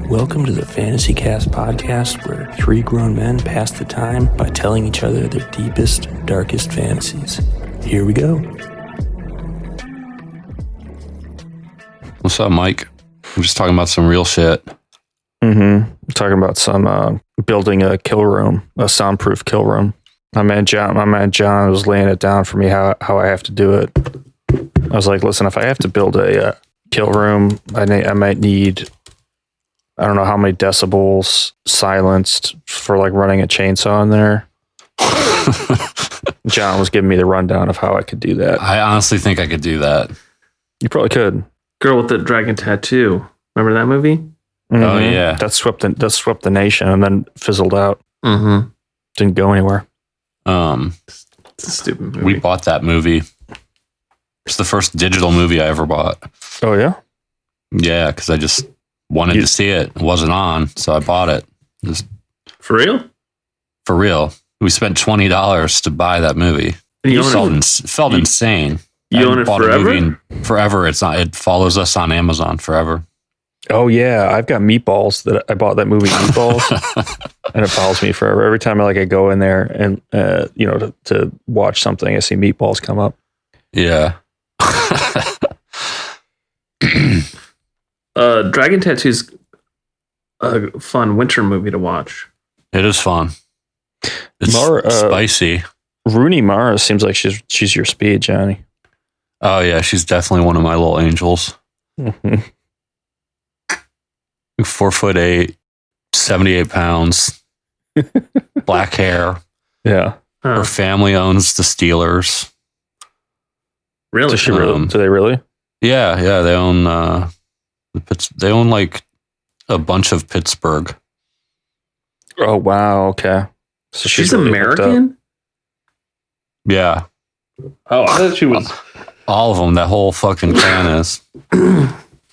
Welcome to the Fantasy Cast podcast, where three grown men pass the time by telling each other their deepest, darkest fantasies. Here we go. What's up, Mike? I'm just talking about some real shit. Talking about some building a kill room, a soundproof kill room. My man John was laying it down for me how I have to do it. I was like, listen, if I have to build a kill room, I might need, I don't know how many decibels silenced for like running a chainsaw in there. John was giving me the rundown of how I could do that. I honestly think I could do that. You probably could. Girl with the dragon tattoo. Remember that movie? Mm-hmm. Oh yeah, that swept the nation and then fizzled out. Mm-hmm. Didn't go anywhere. It's a stupid movie. We bought that movie. It's the first digital movie I ever bought. Oh yeah? Yeah, because I just wanted to see it. It wasn't on, so I bought it. Just For real? for real. We spent $20 to buy that movie. And you It own it? felt insane. You I own it bought a forever? movie in forever. It's not. It follows us on Amazon forever. Oh yeah, I've got Meatballs that I bought that movie Meatballs, and it follows me forever. Every time I go in there and to watch something, I see Meatballs come up. Yeah. Dragon Tattoo's a fun winter movie to watch. It is fun. It's spicy. Rooney Mara seems like she's your speed, Johnny. Oh yeah, she's definitely one of my little angels. Mm-hmm. 4'8", 78 pounds, black hair. Yeah. Her family owns the Steelers. Really? Does she really? Do they really? Yeah. They own they own like a bunch of Pittsburgh. Oh wow. Okay. So She's really hooked up. American? Yeah, Oh, I thought she was all of them. That whole fucking clan is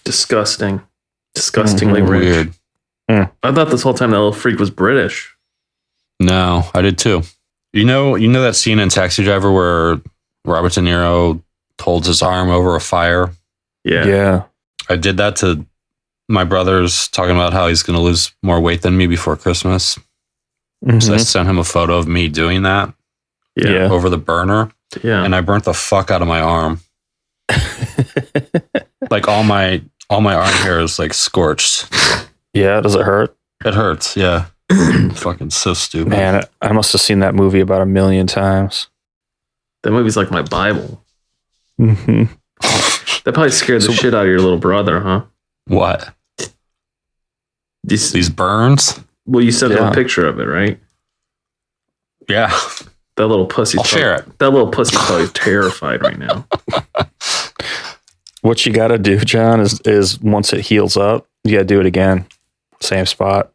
disgusting. Disgustingly Mhm. rich. weird. I thought this whole time that little freak was British. No, I did too. You know that scene in Taxi Driver where Robert De Niro holds his arm over a fire? Yeah. Yeah. I did that to my brother's, talking about how he's going to lose more weight than me before Christmas. So I Mhm. sent him a photo of me doing that Yeah. over the burner, Yeah. and I burnt the fuck out of my arm. Like all my arm hair is like scorched. Yeah. Does it hurt? It hurts. Yeah. Fucking so stupid. Man, I must have seen that movie about 1,000,000 times. That movie's like my Bible. Mm-hmm. That probably scared the shit out of your little brother, huh? What? These, These burns? well, you sent him Yeah. a picture of it, right? Yeah. That little pussy. I'll share it. That little pussy's probably terrified right now. What you got to do, John, is once it heals up, you got to do it again, same spot.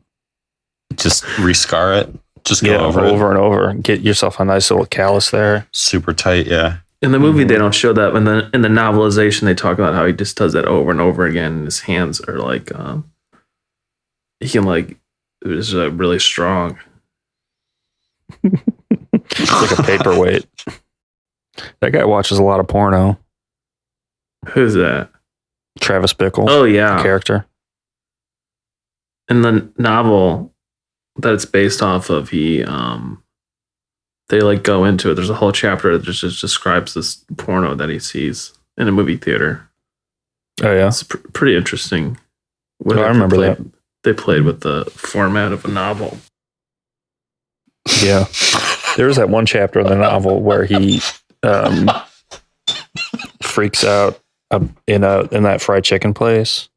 Just rescar it. Just go over it. and over. Get yourself a nice little callus there. Super tight. Yeah. In the movie, they don't show that. In the novelization, they talk about how he just does that over and over again. And his hands are like, he can like, it was really strong. It's like a paperweight. That guy watches a lot of porno. Who's that? Travis Bickle, Oh yeah. character. In the novel that it's based off of, they like go into it. There's a whole chapter that just describes this porno that he sees in a movie theater. Oh yeah, It's pretty interesting. I remember that. They played with the format of a novel. yeah. There was that one chapter in the novel where he freaks out in that fried chicken place,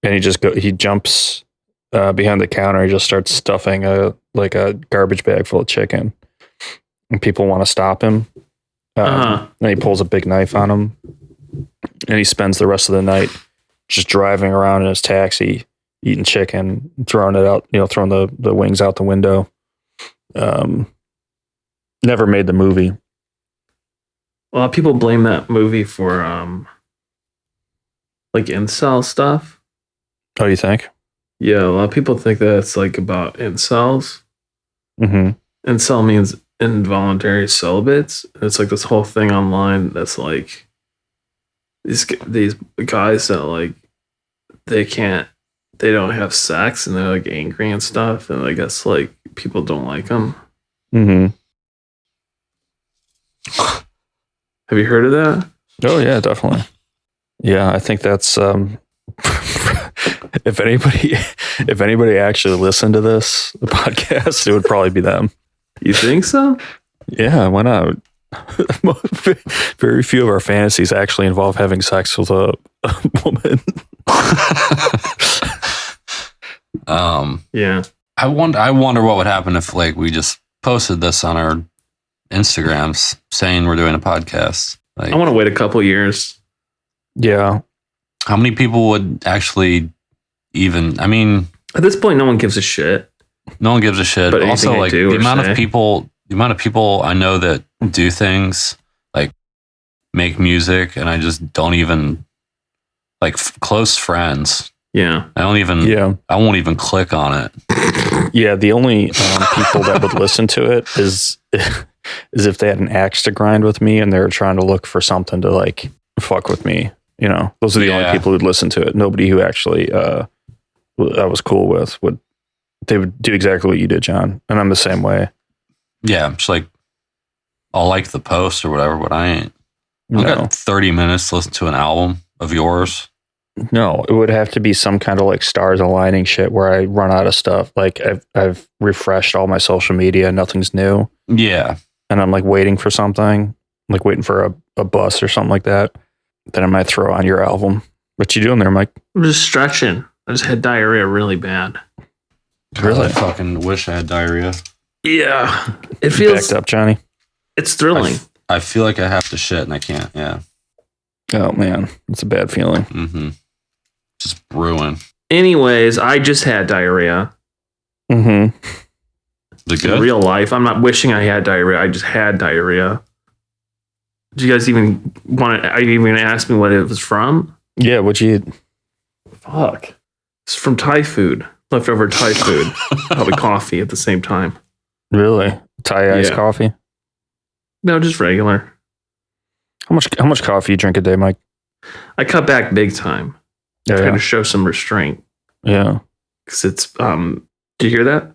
and he jumps behind the counter. He just starts stuffing a garbage bag full of chicken, and people want to stop him. And he pulls a big knife on him, and he spends the rest of the night just driving around in his taxi, eating chicken, throwing it out, throwing the wings out the window. Never made the movie. A lot of people blame that movie for like incel stuff. Oh, you think? Yeah, a lot of people think that it's like about incels. Mm-hmm. Incel means involuntary celibates. It's like this whole thing online that's like these guys that like they can't they don't have sex and they're like angry and stuff, and I guess like people don't like them. Mm-hmm. Have you heard of that? Oh yeah, definitely. Yeah, I think that's if anybody actually listened to this podcast, it would probably be them. You think so? Yeah, why not? Very few of our fantasies actually involve having sex with a woman. Yeah. I wonder what would happen if like we just posted this on our Instagrams saying we're doing a podcast. Like, I want to wait a couple years. Yeah. how many people would actually even? I mean, At this point, no one gives a shit. no one gives a shit. But Also, anything I like do the or amount say. of people I know that do things like make music, and I just don't even like close friends. Yeah. I don't even. Yeah. I won't even click on it. Yeah. The only people that would listen to it is if they had an axe to grind with me and they were trying to look for something to like fuck with me. You know, those are the only Yeah. people who'd listen to it. Nobody who actually I was cool with would do exactly what you did, John. And I'm the same way. Yeah, just like I'll like the post or whatever, but I ain't. I No, got 30 minutes to listen to an album of yours. no, it would have to be some kind of like stars aligning shit where I run out of stuff. Like I've refreshed all my social media, nothing's new, Yeah, and I'm like waiting for something, like waiting for a bus or something like that. Then I might throw on your album. What you doing there, Mike? I'm just stretching. I just had diarrhea really bad. Really? I fucking wish I had diarrhea. Yeah. It You feels, backed up, Johnny. it's thrilling. I feel like I have to shit and I can't. Yeah. Oh man, it's a bad feeling. Mm-hmm. Just brewing. Anyways, I just had diarrhea. Mm-hmm. Is it In good? real life. I'm not wishing I had diarrhea. I just had diarrhea. Do you guys even want to? Are you even gonna ask me what it was from? Yeah, what'd you eat? Fuck. It's from Thai food. Leftover Thai food. Probably coffee at the same time. Really? Thai iced Yeah. coffee? No, just regular. How much coffee you drink a day, Mike? I cut back big time. Yeah, Trying yeah. to show some restraint. Yeah. Because it's do you hear that?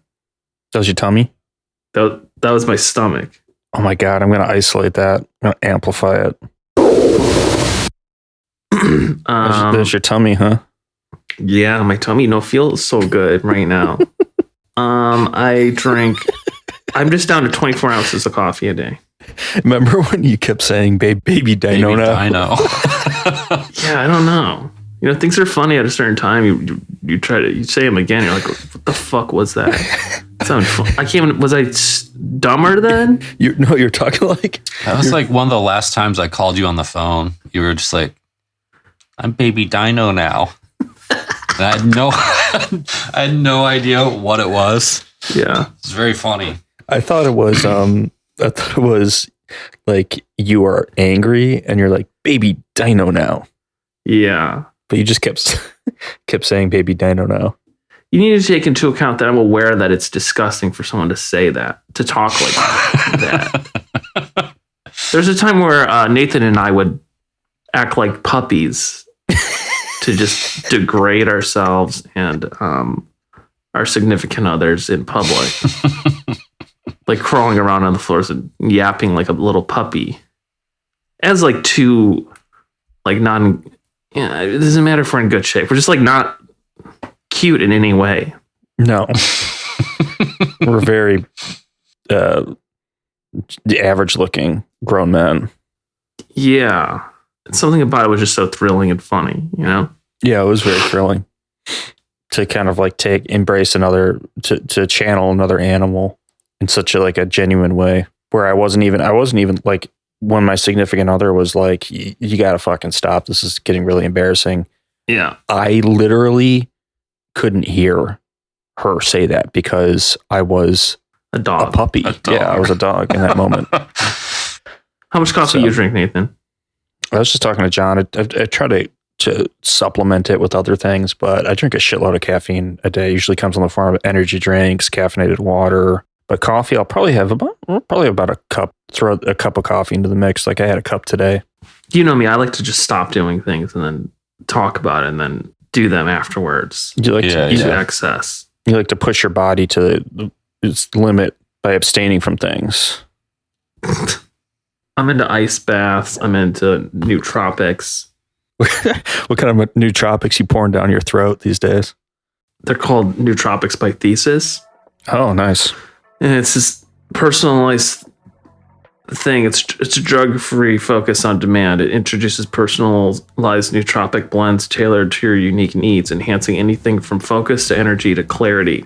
That was your tummy? That was my stomach. Oh my god, I'm gonna isolate that. I'm gonna amplify it. There's your tummy, huh? Yeah, my tummy feels so good right now. I drink. I'm just down to 24 ounces of coffee a day. Remember when you kept saying baby dino now? I know. Yeah, I don't know. You know, things are funny at a certain time. You try to you say them again. You're like, what the fuck was that? Sound fun. I can't even. Was I dumber then? You're talking like That was like one of the last times I called you on the phone. You were just like, I'm baby dino now. And I had no idea what it was. Yeah. It's very funny. I thought it was like you are angry and you're like baby dino now. Yeah. But you just kept saying baby dino now. You need to take into account that I'm aware that it's disgusting for someone to say that, to talk like that. There's a time where Nathan and I would act like puppies to just degrade ourselves and our significant others in public. Like crawling around on the floors and yapping like a little puppy. As like two, like yeah, it doesn't matter if we're in good shape. We're just like not cute in any way. No. We're very average looking grown men. Yeah. Something about it was just so thrilling and funny, you know? Yeah, it was very thrilling to kind of like embrace another, to channel another animal in such a genuine way where I wasn't even like when my significant other was like, you gotta fucking stop. This is getting really embarrassing. Yeah. I literally couldn't hear her say that because I was A dog. a puppy. A dog. Yeah, I was a dog in that moment. How much coffee So- you drink, Nathan? I was just talking to John. I try to supplement it with other things, but I drink a shitload of caffeine a day. Usually comes in the form of energy drinks, caffeinated water. But coffee, I'll probably have about a cup. Throw a cup of coffee into the mix. Like I had a cup today. You know me, I like to just stop doing things and then talk about it and then do them afterwards. You like Yeah, to, To excess. you like to push your body to its limit by abstaining from things. I'm into ice baths. I'm into nootropics. What kind of nootropics you pouring down your throat these days? They're called nootropics by Thesis. Oh, nice. And it's this personalized thing. It's a drug-free focus on demand. It introduces personalized nootropic blends tailored to your unique needs, enhancing anything from focus to energy to clarity.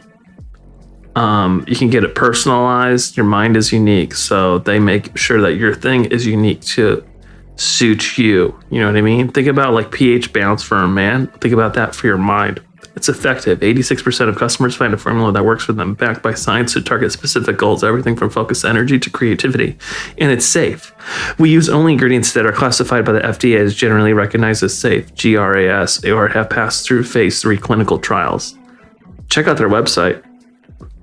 You can get it personalized. Your mind is unique, so they make sure that your thing is unique to suit you. You know what I mean? Think about like pH balance for a man. Think about that for your mind. It's effective. 86% of customers find a formula that works for them, backed by science to target specific goals, everything from focused energy to creativity. And it's safe. We use only ingredients that are classified by the FDA as generally recognized as safe, GRAS, or have passed through phase 3 clinical trials. Check out their website.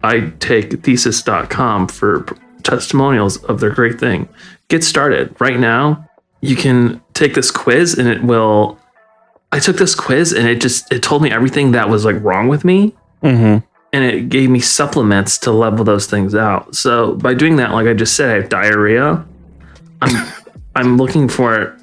ItakeThesis.com for testimonials of their great thing. Get started. Right now, you can take this quiz and I took this quiz and it told me everything that was like wrong with me. Mm-hmm. And it gave me supplements to level those things out. So by doing that, like I just said, I have diarrhea. I'm looking for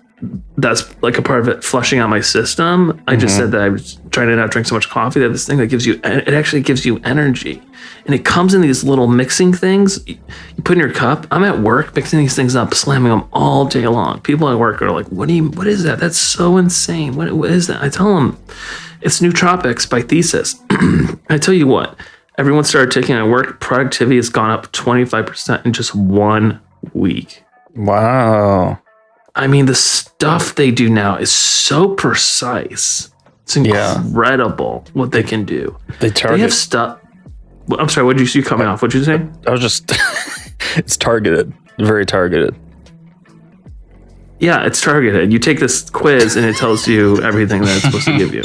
that's like a part of it flushing out my system. I just said that I was trying to not drink so much coffee. They have this thing that it actually gives you energy. And it comes in these little mixing things you put in your cup. I'm at work mixing these things up, slamming them all day long. People at work are like, what is that? That's so insane. What is that? I tell them it's nootropics by Thesis. I tell you what, everyone started taking it at work. Productivity has gone up 25% in just 1 week. Wow. I mean, the stuff they do now is so precise. It's incredible what they can do. They have stuff. Well, I'm sorry, what did you see coming off? What did you say? I was just, it's targeted, very targeted. Yeah, it's targeted. You take this quiz and it tells you everything that it's supposed to give you.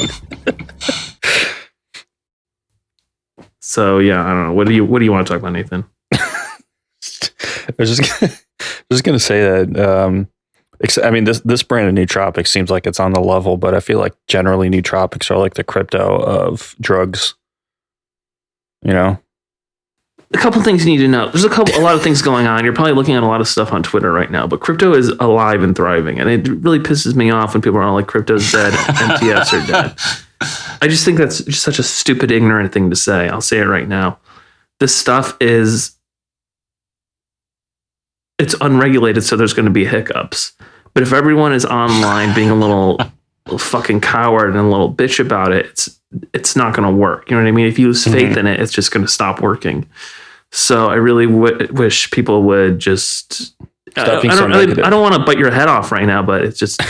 So yeah, I don't know. What do you want to talk about, Nathan? I was just gonna say that. I mean, this brand of nootropics seems like it's on the level, but I feel like generally nootropics are like the crypto of drugs. You know, a couple things you need to know. There's a lot of things going on. You're probably looking at a lot of stuff on Twitter right now, but crypto is alive and thriving, and it really pisses me off when people are all like, "Crypto's dead, MTFs are dead." I just think that's just such a stupid, ignorant thing to say. I'll say it right now. This stuff it's unregulated, so there's going to be hiccups. But if everyone is online being a little fucking coward and a little bitch about it, it's not going to work. You know what I mean? If you lose faith in it, it's just going to stop working. So I really wish people would just. I don't want to bite your head off right now, but it's just.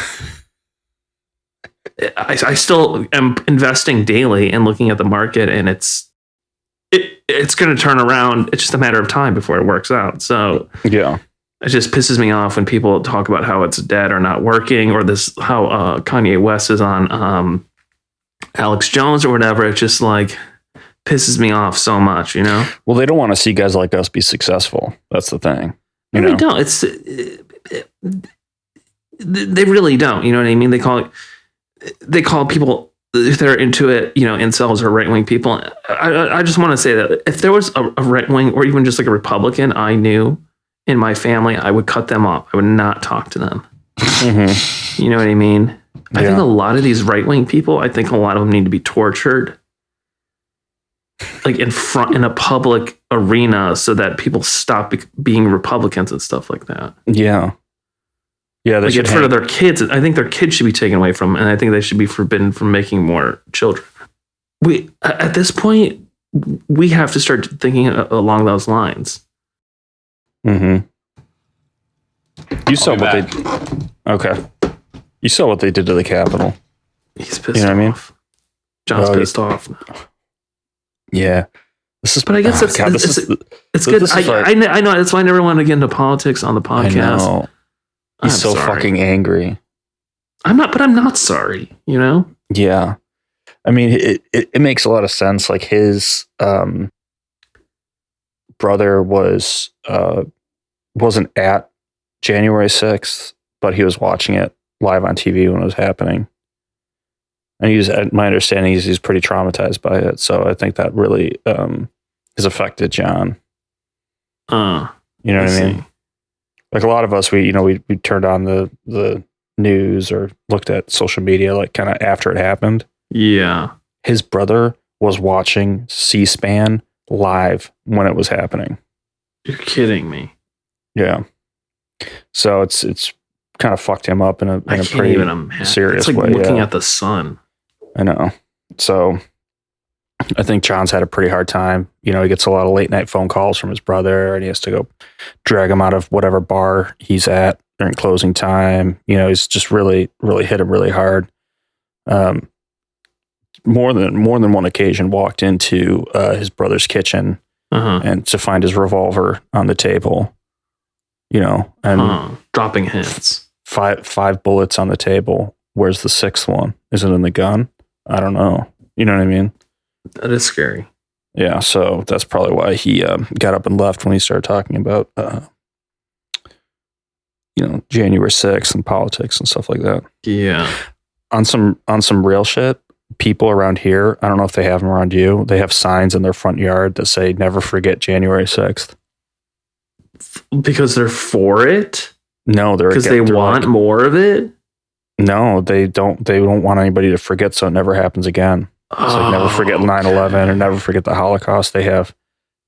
I still am investing daily and looking at the market, and it's going to turn around. It's just a matter of time before it works out. So yeah. It just pisses me off when people talk about how it's dead or not working, or how Kanye West is on Alex Jones or whatever. It just like pisses me off so much, you know? Well, they don't want to see guys like us be successful. That's the thing. They don't. They really don't. You know what I mean? They call people, if they're into it, you know, incels or right-wing people. I just want to say that if there was a right-wing or even just like a Republican I knew in my family, I would cut them off. I would not talk to them. Mm-hmm. You know what I mean? I think a lot of these right-wing people, I think a lot of them need to be tortured, like in a public arena, so that people stop being Republicans and stuff like that. Yeah. Yeah. Like in front of their kids. I think their kids should be taken away from them, and I think they should be forbidden from making more children. At this point, we have to start thinking along those lines. Mm-hmm. You saw what they. Okay. You saw what they did to the Capitol. He's pissed off. John's pissed off. Yeah. But I guess it's good. I know. That's why I never want to get into politics on the podcast. I know. He's so fucking angry. I'm not sorry, you know? Yeah. I mean, it makes a lot of sense. Like his brother wasn't at January 6th, but he was watching it live on TV when it was happening. And my understanding is he's pretty traumatized by it. So I think that really has affected John. You know what I mean? Like a lot of us, we turned on the news or looked at social media like kind of after it happened. Yeah. His brother was watching C-SPAN live when it was happening. You're kidding me. Yeah. So it's kind of fucked him up in a pretty serious it's like way. Looking at the sun. I know. So I think John's had a pretty hard time. He gets a lot of late night phone calls from his brother, and he has to go drag him out of whatever bar he's at during closing time. He's just really, really hit him really hard. More than one occasion walked into his brother's kitchen and to find his revolver on the table, and dropping hints. Five bullets on the table. Where's the sixth one? Is it in the gun? I don't know. You know what I mean? That is scary. Yeah, so that's probably why he got up and left when he started talking about, January 6th and politics and stuff like that. Yeah. On some real shit, people around here, I don't know if they have them around you, they have signs in their front yard that say, never forget January 6th. Because they're for it? No, because they want more of it? No, they don't want anybody to forget, so it never happens again. It's like never forget 9/11 or never forget the Holocaust. They have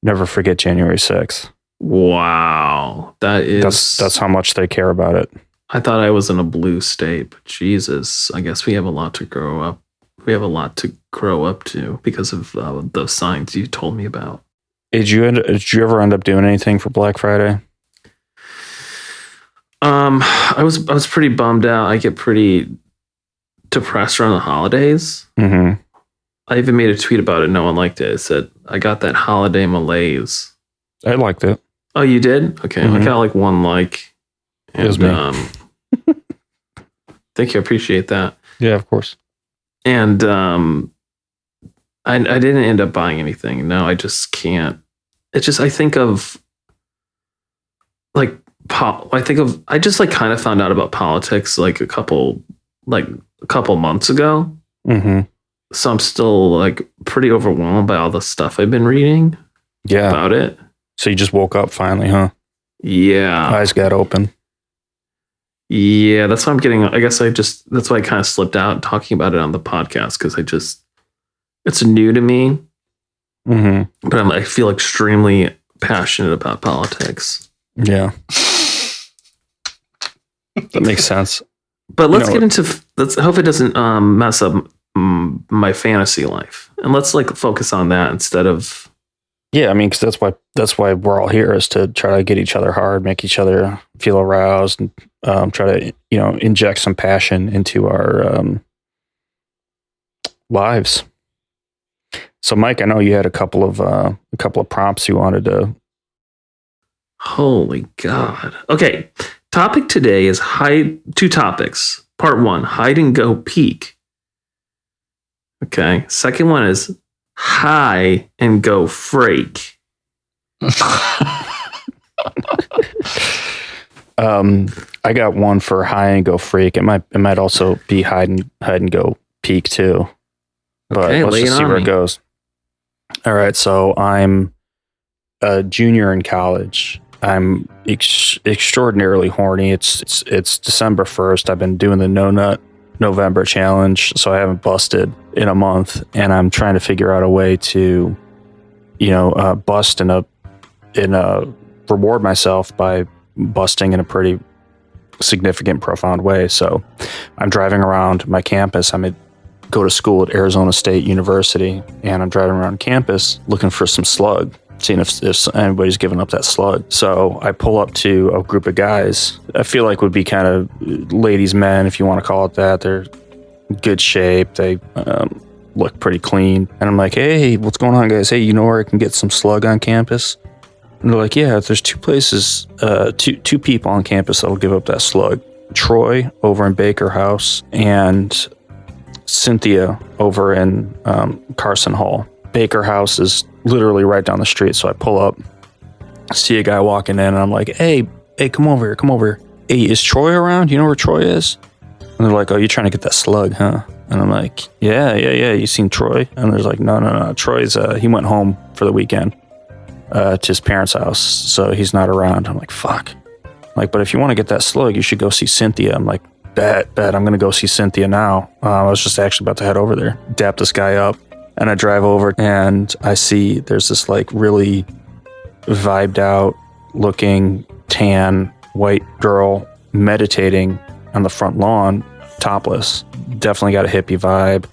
never forget January 6th. Wow. That's how much they care about it. I thought I was in a blue state, but Jesus, I guess we have a lot to grow up. We have a lot to grow up to because of those signs you told me about. Did you ever end up doing anything for Black Friday? I was pretty bummed out. I get pretty depressed around the holidays. Mm-hmm. I even made a tweet about it. No one liked it. I said, I got that holiday malaise. I liked it. Oh, you did? Okay. Mm-hmm. I got like one like. And, it was me. Thank you. I appreciate that. Yeah, of course. And I didn't end up buying anything. No, I just can't. It's just, I think of like, I just like kind of found out about politics like a couple months ago. Mm-hmm. So I'm still like pretty overwhelmed by all the stuff I've been reading about it. So you just woke up finally, huh? Yeah. Eyes got open. Yeah, that's why I'm getting, that's why I kind of slipped out talking about it on the podcast because it's new to me. Mm-hmm. But I feel extremely passionate about politics. Yeah. That makes sense. But let's get into, I hope it doesn't mess up my fantasy life. And let's like focus on that instead of. Yeah, I mean, because that's why we're all here is to try to get each other hard, make each other feel aroused, and try to inject some passion into our lives. So, Mike, I know you had a couple of prompts you wanted to. Holy God! Okay, topic today is two topics. Part 1: hide and go peek. Okay. Second one is high and go freak. I got one for high and go freak. It might also be hide and go peak too. But okay, let's just see where it goes. All right, so I'm a junior in college. I'm extraordinarily horny. It's December 1st. I've been doing the No Nut November challenge, so I haven't busted in a month, and I'm trying to figure out a way to, bust in a reward myself by busting in a pretty significant, profound way. So I'm driving around my campus. Go to school at Arizona State University, and I'm driving around campus looking for some slug, seeing if anybody's given up that slug. So I pull up to a group of guys I feel like would be kind of ladies' men, if you want to call it that. They're in good shape. They look pretty clean. And I'm like, hey, what's going on, guys? Hey, you know where I can get some slug on campus? And they're like, yeah, there's two places, two people on campus that'll give up that slug. Troy over in Baker House and Cynthia over in Carson Hall. Baker House is literally right down the street. So I pull up, see a guy walking in, and I'm like, hey, come over here. Hey, is Troy around? You know where Troy is? And they're like, oh, you're trying to get that slug, huh? And I'm like, yeah. You seen Troy? And there's like, no. Troy's, he went home for the weekend to his parents' house. So he's not around. I'm like, fuck. Like, but if you want to get that slug, you should go see Cynthia. I'm like, bet. I'm going to go see Cynthia now. I was just actually about to head over there, dap this guy up. And I drive over and I see there's this like really vibed out looking tan white girl meditating on the front lawn, topless. Definitely got a hippie vibe,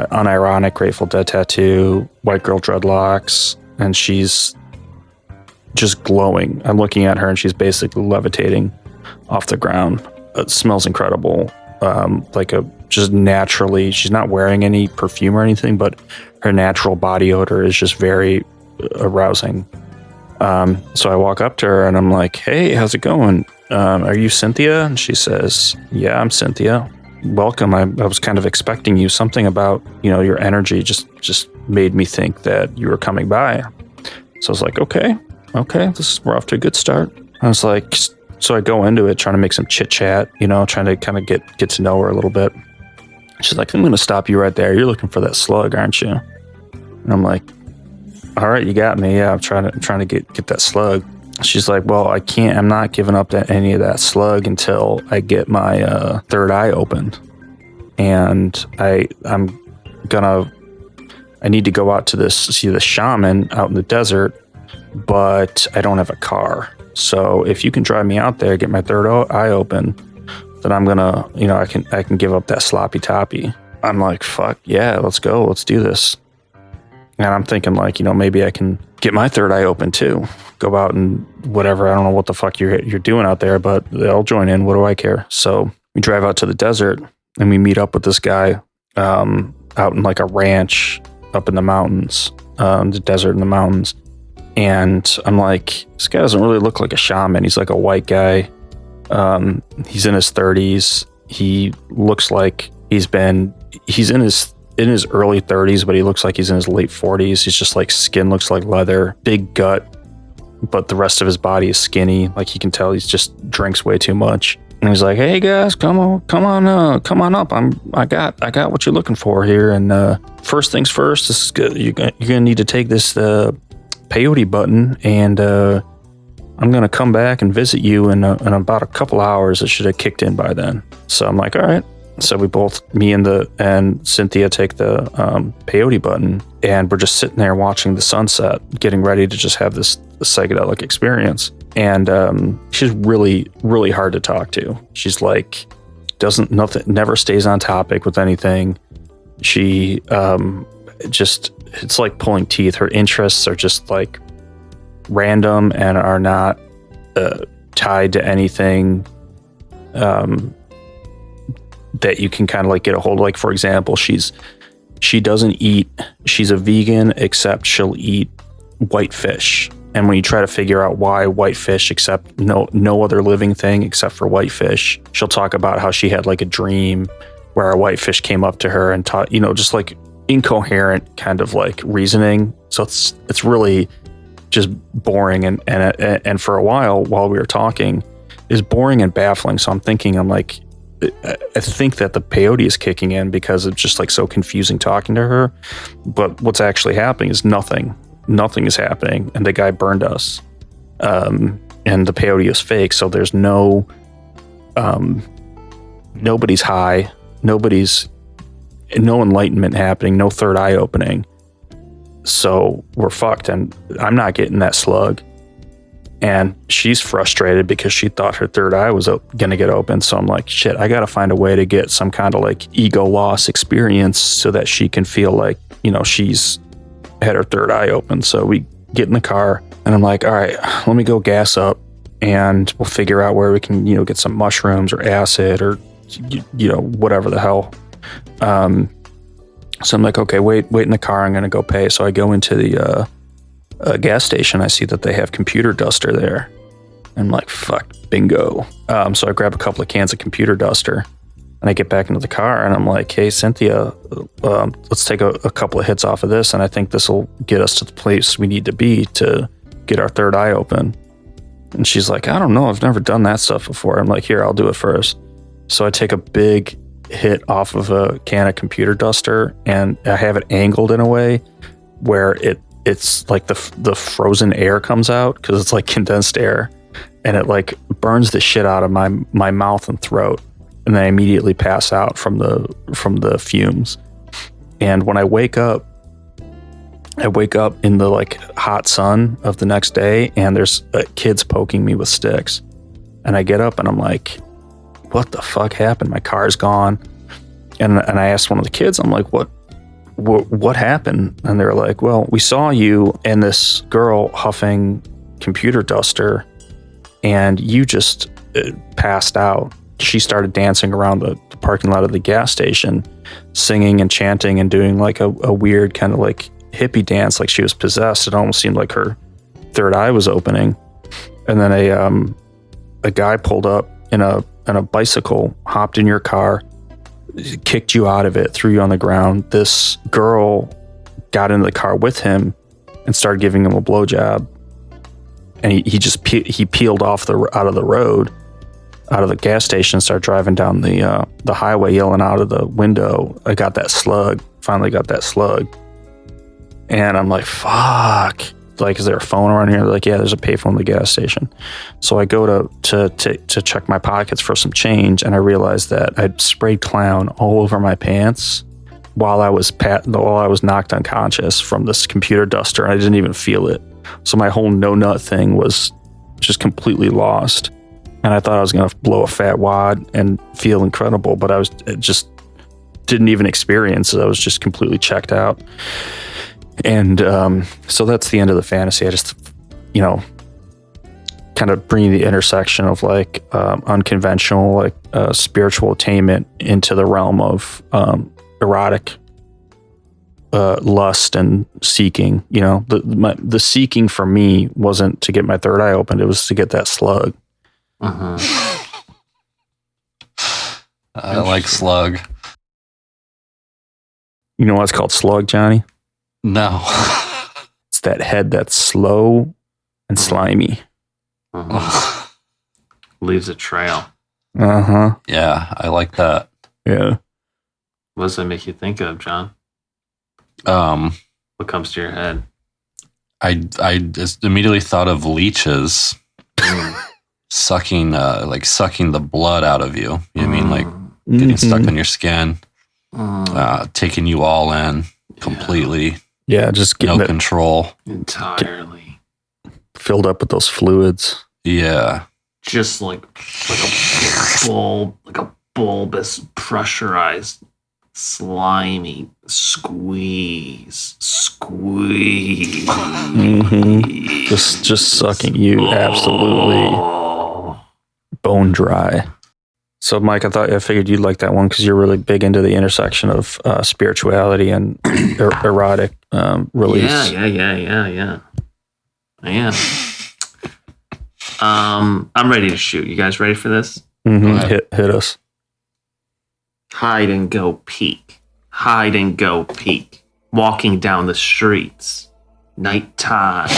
unironic Grateful Dead tattoo, white girl dreadlocks, and she's just glowing. I'm looking at her and she's basically levitating off the ground. It smells incredible. Just naturally, she's not wearing any perfume or anything, but her natural body odor is just very arousing. So I walk up to her and I'm like, hey, how's it going? Are you Cynthia? And she says, yeah, I'm Cynthia. Welcome. I was kind of expecting you. Something about, your energy just made me think that you were coming by. So I was like, okay, we're off to a good start. I was like, so I go into it trying to make some chit chat, trying to kind of get to know her a little bit. She's like, I'm going to stop you right there. You're looking for that slug, aren't you? And I'm like, all right, you got me. Yeah, I'm trying to get that slug. She's like, well, I'm not giving up any of that slug until I get my third eye opened. And I need to go out to see the shaman out in the desert, but I don't have a car. So if you can drive me out there, get my third eye open, then I'm gonna, I can give up that sloppy toppy. I'm like, fuck yeah, let's go, let's do this. And I'm thinking like, maybe I can get my third eye open too. Go out and whatever. I don't know what the fuck you're doing out there, but they'll join in. What do I care? So we drive out to the desert and we meet up with this guy out in like a ranch up in the mountains, the desert in the mountains. And I'm like, this guy doesn't really look like a shaman. He's like a white guy. He's in his 30s. He looks like he's in his early 30s, but he looks like he's in his late 40s. He's just like skin looks like leather, big gut, but the rest of his body is skinny. Like you can tell he's just drinks way too much. And he's like, hey guys, come on up. I got what you're looking for here. And first things first, this is good. You're gonna need to take this peyote button, and I'm gonna come back and visit you in about a couple hours. It should have kicked in by then. So I'm like, all right. So we both, me and Cynthia, take the peyote button, and we're just sitting there watching the sunset, getting ready to just have this psychedelic experience. And she's really, really hard to talk to. She's like, never stays on topic with anything. She it's like pulling teeth. Her interests are just like random and are not tied to anything that you can kind of like get a hold of. Like, for example, she doesn't eat, she's a vegan, except she'll eat white fish. And when you try to figure out why white fish, except no other living thing except for white fish, she'll talk about how she had like a dream where a white fish came up to her and taught, just like incoherent kind of like reasoning. So it's really just boring. And for a while we were talking, is boring and baffling. So I'm like, I think that the peyote is kicking in because it's just like so confusing talking to her. But what's actually happening is nothing is happening. And the guy burned us. And the peyote is fake. So there's nobody's high. No enlightenment happening. No third eye opening. So we're fucked. And I'm not getting that slug. And she's frustrated because she thought her third eye was going to get open. So I'm like, shit, I got to find a way to get some kind of like ego loss experience so that she can feel like, she's had her third eye open. So we get in the car and I'm like, all right, let me go gas up and we'll figure out where we can, get some mushrooms or acid or, whatever the hell. So I'm like, okay, wait in the car. I'm going to go pay. So I go into the, gas station. I see that they have computer duster there. I'm like, fuck, bingo. So I grab a couple of cans of computer duster and I get back into the car and I'm like, hey, Cynthia, let's take a couple of hits off of this. And I think this will get us to the place we need to be to get our third eye open. And she's like, I don't know. I've never done that stuff before. I'm like, here, I'll do it first. So I take a big hit off of a can of computer duster, and I have it angled in a way where it's like the frozen air comes out because it's like condensed air, and it like burns the shit out of my mouth and throat, and then I immediately pass out from the fumes. And when I wake up in the like hot sun of the next day, and there's kids poking me with sticks, and I get up and I'm like, what the fuck happened? My car's gone. And I asked one of the kids, I'm like, what happened? And they're like, well, we saw you and this girl huffing computer duster, and you just passed out. She started dancing around the parking lot of the gas station, singing and chanting and doing like a weird kind of like hippie dance, like she was possessed. It almost seemed like her third eye was opening. And then a guy pulled up in a bicycle, hopped in your car, kicked you out of it, threw you on the ground. This girl got into the car with him and started giving him a blowjob. And he just peeled off out of the road, out of the gas station, started driving down the highway, yelling out of the window, I got that slug. Finally got that slug. And I'm like, fuck. Like, is there a phone around here? They're like, yeah, there's a payphone at the gas station. So I go to check my pockets for some change, and I realized that I'd sprayed clown all over my pants while I was knocked unconscious from this computer duster, and I didn't even feel it. So my whole no nut thing was just completely lost. And I thought I was going to blow a fat wad and feel incredible, but it just didn't even experience it. I was just completely checked out. And so that's the end of the fantasy. I just, kind of bringing the intersection of like unconventional, like spiritual attainment into the realm of erotic lust and seeking. The seeking for me wasn't to get my third eye opened. It was to get that slug. I like slug. You know why it's called slug, Johnny? No. It's that head that's slow and slimy. Leaves a trail. Uh-huh. Yeah, I like that. Yeah. What does that make you think of, John? What comes to your head? I just immediately thought of leeches sucking the blood out of you. You know what I mean? Like getting stuck on your skin, taking you all in completely. Yeah, just getting no control. Entirely. Filled up with those fluids. Yeah. Just like a bulbous, pressurized, slimy squeeze. Mm-hmm. Just sucking you absolutely bone dry. So, Mike, I figured you'd like that one because you're really big into the intersection of spirituality and erotic release. Yeah. I am. I'm ready to shoot. You guys ready for this? Mm-hmm. Hit us. Hide and go peek. Hide and go peek. Walking down the streets. Nighttime.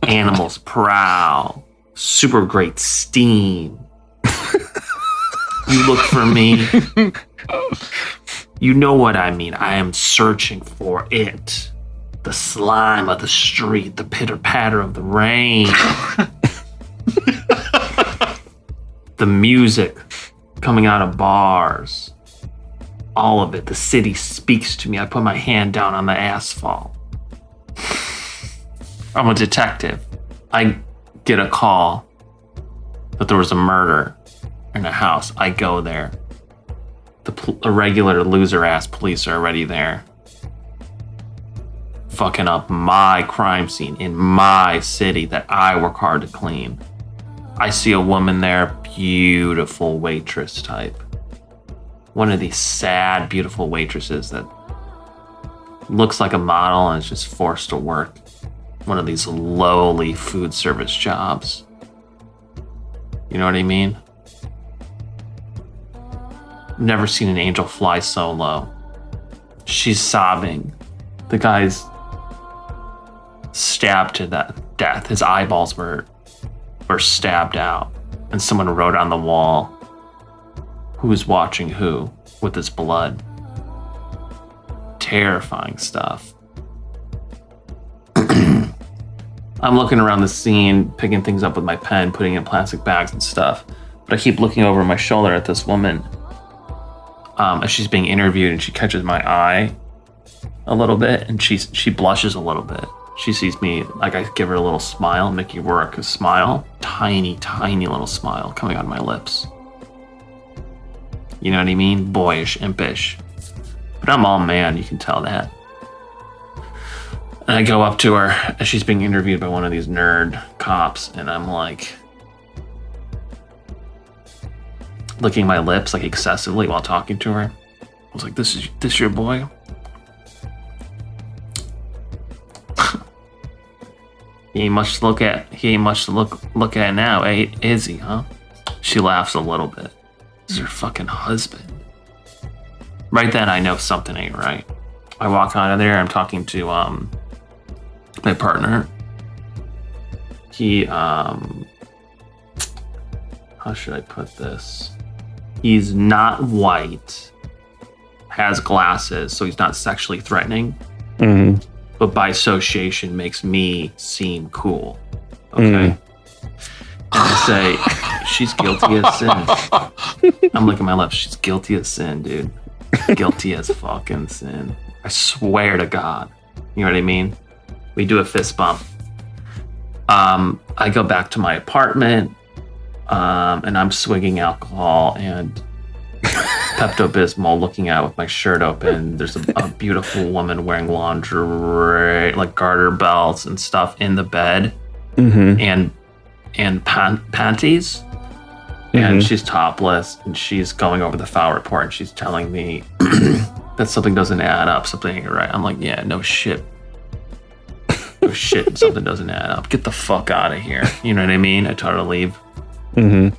Animals prowl. Super great steam. You look for me. You know what I mean. I am searching for it. The slime of the street, the pitter-patter of the rain. The music coming out of bars. All of it. The city speaks to me. I put my hand down on the asphalt. I'm a detective. I get a call that there was a murder in a house. I go there. The regular loser-ass police are already there. Fucking up my crime scene in my city that I work hard to clean. I see a woman there, beautiful waitress type. One of these sad, beautiful waitresses that looks like a model and is just forced to work one of these lowly food service jobs. You know what I mean? Never seen an angel fly so low. She's sobbing. The guy's stabbed to that death. His eyeballs were stabbed out. And someone wrote on the wall, who's watching who? with this blood. Terrifying stuff. I'm looking around the scene, picking things up with my pen, putting it in plastic bags and stuff. But I keep looking over my shoulder at this woman as she's being interviewed, and she catches my eye a little bit, and she blushes a little bit. She sees me, like I give her a little smile, Mickey Rourke smile, tiny, tiny little smile coming on my lips. You know what I mean? Boyish, impish. But I'm all man, you can tell that. And I go up to her as she's being interviewed by one of these nerd cops, and I'm like, licking my lips like excessively while talking to her. I was like, this your boy? He ain't much to look at now, is he, huh? She laughs a little bit. This is her fucking husband. Right then I know something ain't right. I walk out of there, I'm talking to my partner. He how should I put this? He's not white, has glasses, so he's not sexually threatening. Mm-hmm. But by association makes me seem cool. Okay. And I say, she's guilty as sin. I'm licking my lips. She's guilty as sin, dude. Guilty as fucking sin. I swear to God. You know what I mean? We do a fist bump. I go back to my apartment, and I'm swigging alcohol and Pepto-Bismol, looking out with my shirt open. There's a beautiful woman wearing lingerie, like garter belts and stuff in the bed, and panties. And she's topless, and she's going over the foul report, and she's telling me that something doesn't add up, something ain't right. I'm like, yeah, no shit. No shit, something doesn't add up. Get the fuck out of here. You know what I mean? I tell her to leave. And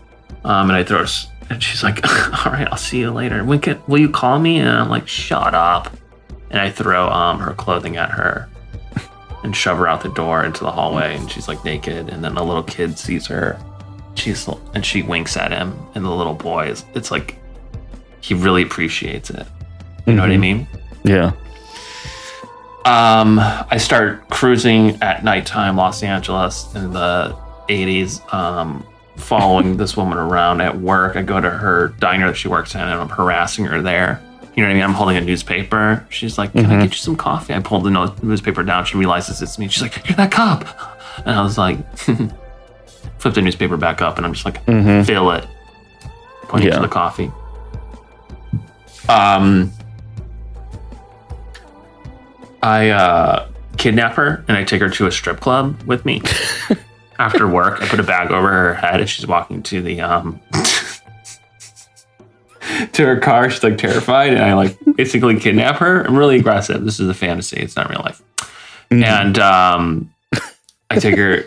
I throw her, and she's like, all right, I'll see you later. Will you call me? And I'm like, shut up. And I throw her clothing at her and shove her out the door into the hallway, and she's like naked, and then a little kid sees her. And she winks at him, and the little boy it's like he really appreciates it. You know what I mean? Yeah. I start cruising at nighttime Los Angeles in the 80s, following this woman around at work. I go to her diner that she works in, and I'm harassing her there. You know what I mean? I'm holding a newspaper. She's like, can I get you some coffee? I pulled the newspaper down. She realizes it's me. She's like, you're that cop. And I was like, flip the newspaper back up, and I'm just like, fill it. Pointing to the coffee. I kidnap her, and I take her to a strip club with me. After work, I put a bag over her head, and she's walking to the to her car. She's like terrified, and I like basically kidnap her. I'm really aggressive. This is a fantasy. It's not real life. And I take her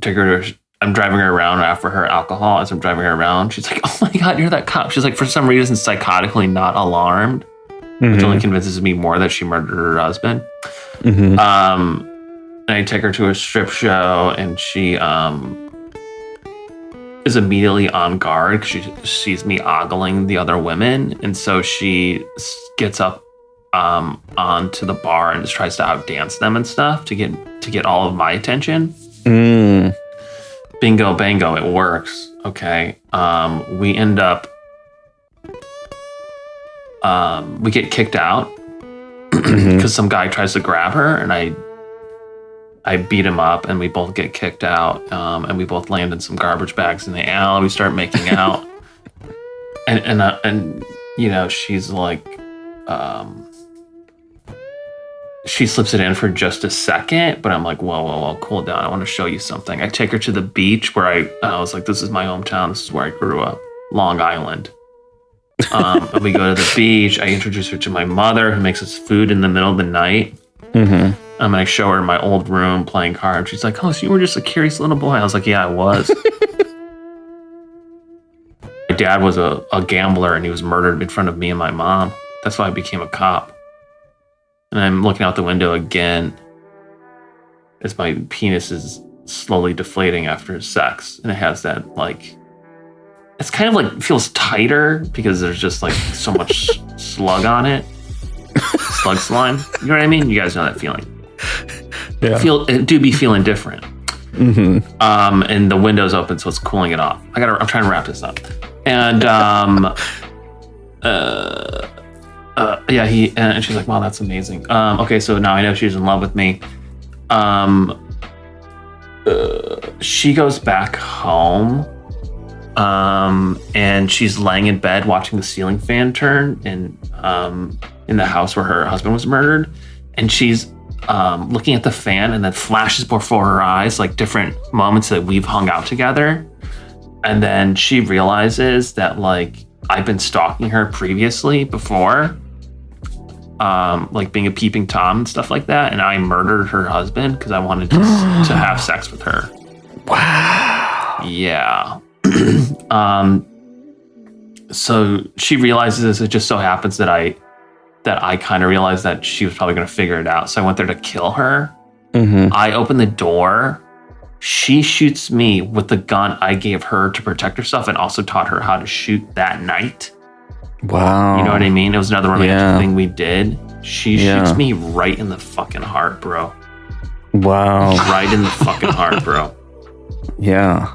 to, I'm driving her around after her alcohol. As I'm driving her around, she's like, oh my God, you're that cop. She's like, for some reason, psychotically not alarmed, which only convinces me more that she murdered her husband. And I take her to a strip show, and she is immediately on guard because she sees me ogling the other women. And so she gets up onto the bar and just tries to outdance them and stuff to get all of my attention. Bingo bango, it works. Okay. We end up we get kicked out because some guy tries to grab her, and I beat him up, and we both get kicked out, and we both land in some garbage bags in the alley. We start making out, and you know, she's like, she slips it in for just a second, but I'm like, whoa, cool down. I want to show you something. I take her to the beach where I was like, this is my hometown. This is where I grew up, Long Island. And we go to the beach. I introduce her to my mother, who makes us food in the middle of the night. And I show her my old room playing cards. She's like, oh, so you were just a curious little boy. I was like, yeah, I was. My dad was a gambler, and he was murdered in front of me and my mom. That's why I became a cop. And I'm looking out the window again as my penis is slowly deflating after sex. And it has that, like, it's kind of like feels tighter because there's just like so much slug on it. Slug slime. You know what I mean? You guys know that feeling. Yeah. It do be feeling different. Mm-hmm. And the window's open, so it's cooling it off. I'm trying to wrap this up. And and she's like, wow, that's amazing. Okay, so now I know she's in love with me. She goes back home. And she's laying in bed watching the ceiling fan turn in the house where her husband was murdered. And she's looking at the fan, and then flashes before her eyes like different moments that we've hung out together. And then she realizes that like I've been stalking her previously before, like being a peeping Tom and stuff like that. And I murdered her husband because I wanted to have sex with her. Wow. Yeah. So she realizes, it just so happens that I kind of realized that she was probably going to figure it out. So I went there to kill her. Mm-hmm. I open the door. She shoots me with the gun I gave her to protect herself, and also taught her how to shoot that night. Wow. You know what I mean? It was another romantic Yeah. thing we did. She Yeah. shoots me right in the fucking heart, bro. Wow. Right in the fucking heart, bro. Yeah.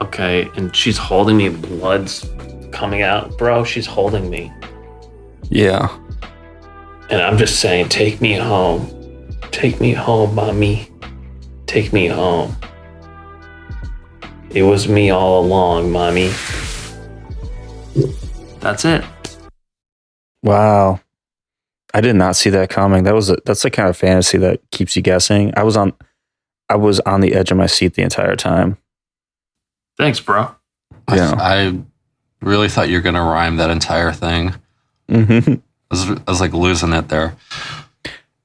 Okay, and she's holding me. Blood's coming out, bro. She's holding me. Yeah. And I'm just saying, take me home. Take me home, mommy. Take me home. It was me all along, mommy. That's it. Wow. I did not see that coming. That's the kind of fantasy that keeps you guessing. I was on the edge of my seat the entire time. Thanks, bro. Yeah. I really thought you were going to rhyme that entire thing. Mm-hmm. I was like losing it there.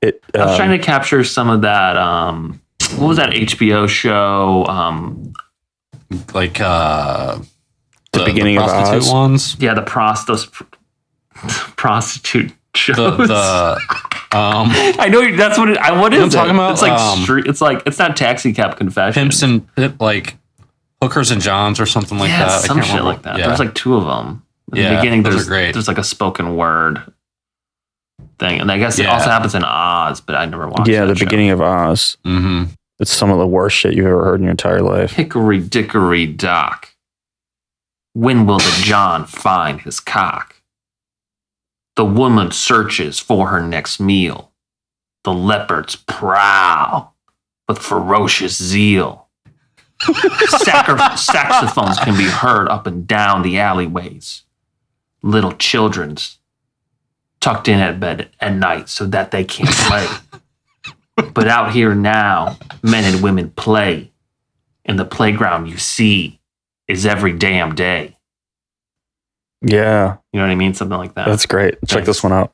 I was trying to capture some of that. What was that HBO show? Like the beginning the of prostitute Oz. ones. Yeah, those prostitute shows. I know that's what it. What You know is what I'm it? talking about? It's like street. It's not Taxi Cab Confessions. Pimps and like Hookers and Johns or something like Yeah, that. some I can't shit remember. like that. Yeah. There's like two of them. In Yeah, the beginning, those are great. there's like a spoken word thing, and I guess it Yeah. also happens in Oz, but I never watched. Yeah, that the show. beginning of Oz. Mm-hmm. It's some of the worst shit you've ever heard in your entire life. Hickory dickory dock. When will the John find his cock? The woman searches for her next meal. The leopards prowl with ferocious zeal. Saxophones can be heard up and down the alleyways. Little children's tucked in at bed at night so that they can't play. But out here now, men and women play. And the playground you see is every damn day. Yeah, You know what I mean? Something like that. that's great. Check Thanks. this one out.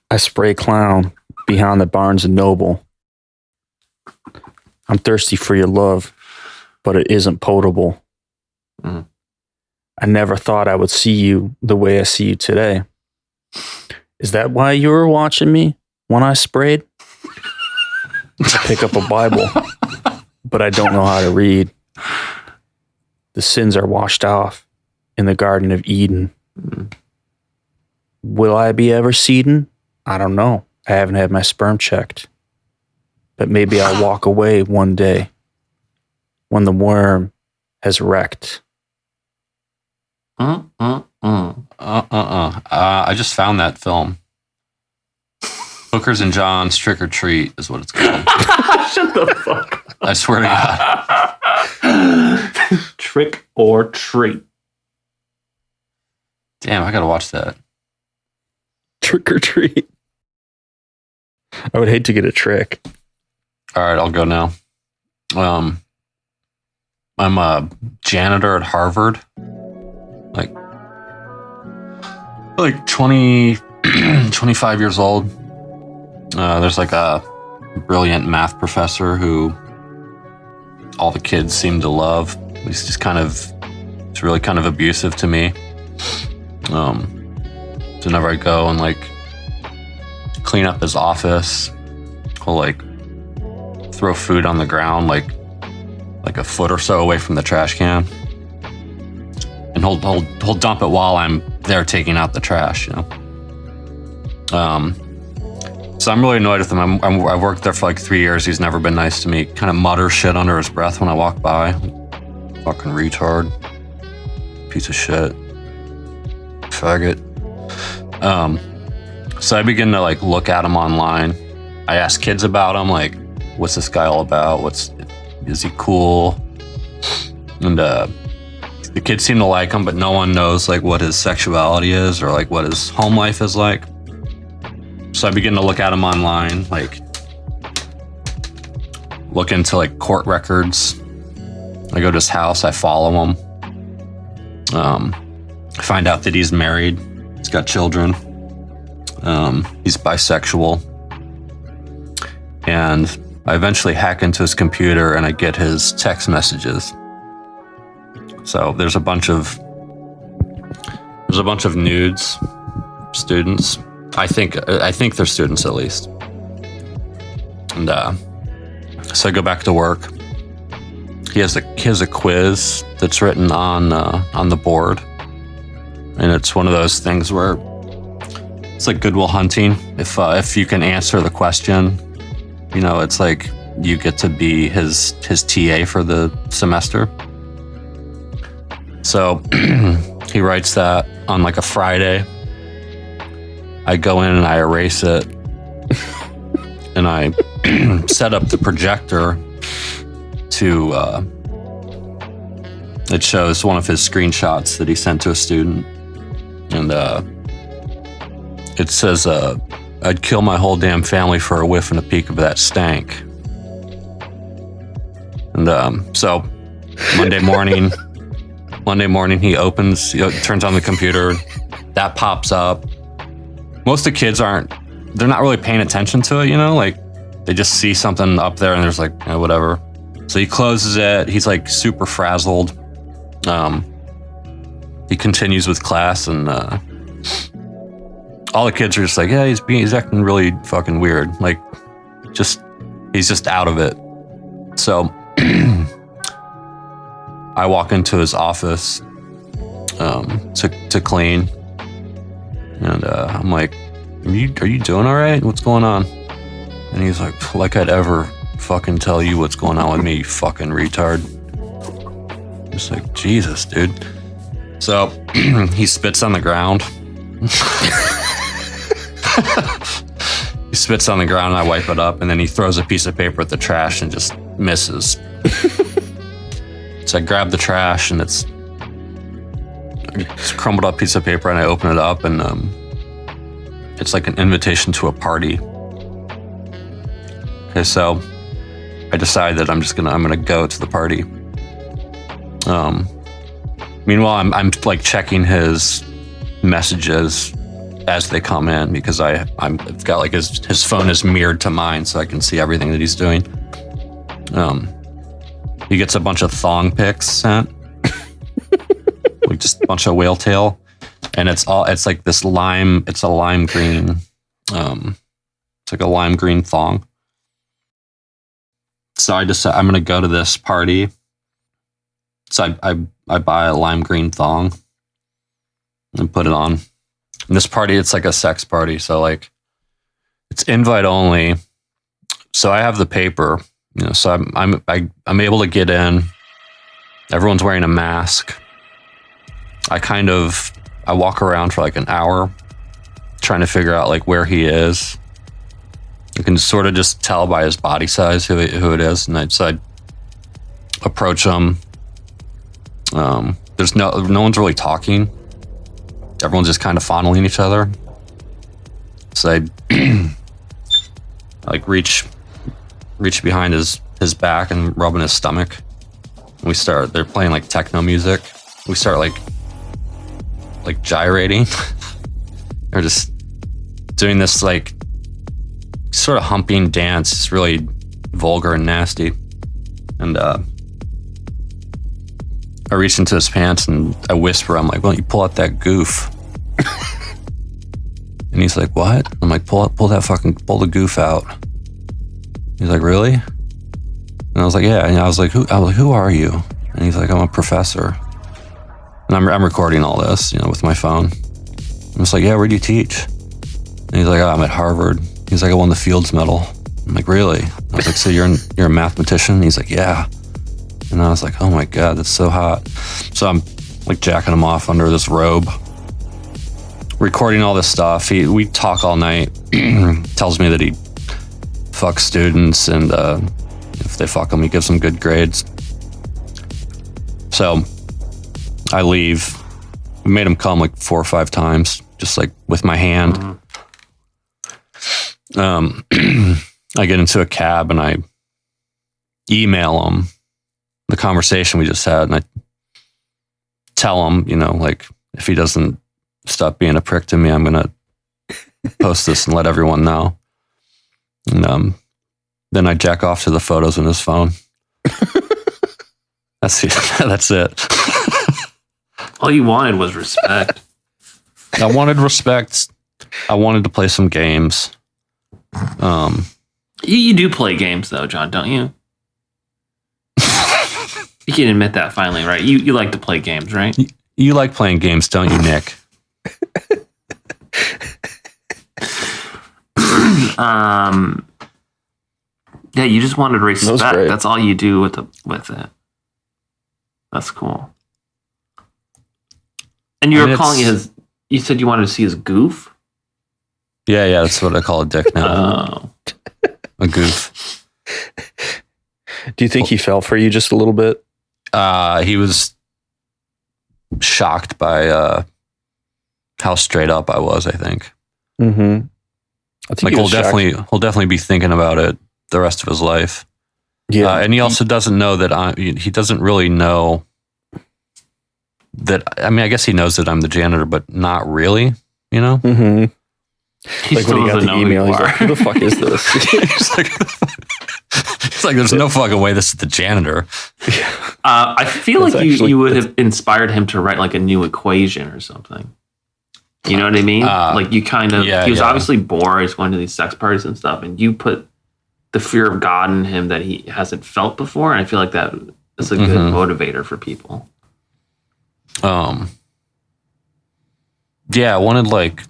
I spray clown behind the Barnes and Noble. I'm thirsty for your love, but it isn't potable. Mm. I never thought I would see you the way I see you today. Is that why you were watching me when I sprayed? I pick up a Bible, but I don't know how to read. The sins are washed off in the Garden of Eden. Mm. Will I be ever seeding? I don't know. I haven't had my sperm checked. But maybe I'll walk away one day when the worm has wrecked. I just found that film. Hookers and Johns Trick or Treat is what it's called. Shut the fuck up. I swear to God. Trick or treat. Damn, I gotta watch that. Trick or treat. I would hate to get a trick. All right, I'll go now. I'm a janitor at Harvard. Like 20, 25 years old. There's like a brilliant math professor who all the kids seem to love. He's just it's really kind of abusive to me. So whenever I go and like clean up his office, he'll like throw food on the ground like a foot or so away from the trash can. and he'll dump it while I'm there taking out the trash, you know. So I'm really annoyed with him. I've worked there for like 3 years. He's never been nice to me. Kind of mutters shit under his breath when I walk by. Fucking retard. Piece of shit. Faggot. So I begin to like look at him online. I ask kids about him, like, what's this guy all about? Is he cool? And the kids seem to like him, but no one knows like what his sexuality is or like what his home life is like. So I begin to look at him online, like look into like court records. I go to his house, I follow him. I find out that he's married, he's got children, he's bisexual. And I eventually hack into his computer and I get his text messages. So there's a bunch of nudes, students. I think they're students at least. And so I go back to work. He has a quiz that's written on the board, and it's one of those things where it's like Good Will Hunting. If you can answer the question, you know, it's like you get to be his TA for the semester. So he writes that on like a Friday. I go in and I erase it, and I set up the projector to. It shows one of his screenshots that he sent to a student, and it says, "I'd kill my whole damn family for a whiff and a peek of that stank." And so Monday morning, he turns on the computer, that pops up. Most of the kids they're not really paying attention to it, you know, like they just see something up there and there's like, whatever. So he closes it. He's like super frazzled. He continues with class, and all the kids are just like, yeah, he's acting really fucking weird. Like, he's just out of it. So I walk into his office to clean, and I'm like, are you doing all right? What's going on? And he's like I'd ever fucking tell you what's going on with me, you fucking retard. It's like, Jesus, dude. So he spits on the ground. He spits on the ground, and I wipe it up, and then he throws a piece of paper at the trash and just misses. So I grab the trash, and it's a crumbled up piece of paper, and I open it up, and it's like an invitation to a party. Okay, so I decide that I'm gonna go to the party. Meanwhile, I'm like checking his messages as they come in, because I've got like his phone is mirrored to mine, so I can see everything that he's doing. He gets a bunch of thong pics sent, like just a bunch of whale tail, and it's like this lime. It's a lime green. It's like a lime green thong. So I decide I'm gonna go to this party. So I buy a lime green thong and put it on. And this party, it's like a sex party. So like it's invite only. So I have the paper, you know, so I'm able to get in. Everyone's wearing a mask. I walk around for like an hour trying to figure out like where he is. You can sort of just tell by his body size who it is. And I approach him. There's no one's really talking. Everyone's just kind of fondling each other. So I like reach behind his back and rub in his stomach. And they're playing like techno music. We start like gyrating. They're just doing this like sort of humping dance. It's really vulgar and nasty. And I reach into his pants and I whisper, I'm like, why don't you pull out that goof? And he's like, what? I'm like, pull the goof out. He's like, really? And I was like, yeah. And I was like, who are you? And he's like, I'm a professor. And And I'm recording all this, with my phone. I'm just like, yeah, where do you teach? And he's like, oh, I'm at Harvard. He's like, I won the Fields Medal. I'm like, really? I was like, so you're a mathematician? He's like, yeah. And I was like, oh my God, that's so hot. So I'm like jacking him off under this robe, recording all this stuff. We talk all night. Tells me that he fucks students, and if they fuck him, he gives them good grades. So I leave. I made him come like 4 or 5 times, just like with my hand. I get into a cab and I email him the conversation we just had, and I tell him, like, if he doesn't stop being a prick to me, I'm gonna post this and let everyone know. And then I jack off to the photos in his phone. That's it. All you wanted was respect. I wanted respect. I wanted to play some games. You do play games though, John, don't you? You can admit that finally, right? You like to play games, right? You like playing games, don't you, Nick? Yeah, you just wanted respect. great. That's all you do with it. That's cool. And you were calling you said you wanted to see his goof? Yeah, that's what I call a dick now. Oh. A goof. Do you think he fell for you just a little bit? He was shocked by how straight up I was, I think. Mm-hmm. I think Like he he'll was shocked. definitely be thinking about it the rest of his life. Yeah, and he also doesn't know that he doesn't really know that. I mean, I guess he knows that I'm the janitor, but not really, Mm-hmm. He Like when still he got doesn't the know who email, you he's are. like, "Who the fuck is this?" He's like, there's no fucking way this is the janitor. I feel That's like actually- you would have inspired him to write like a new equation or something. You know what I mean? Like you kind of, he was obviously bored. He's going to these sex parties and stuff, and you put the fear of God in him that he hasn't felt before. And I feel like that is a good motivator for people. Yeah, I wanted like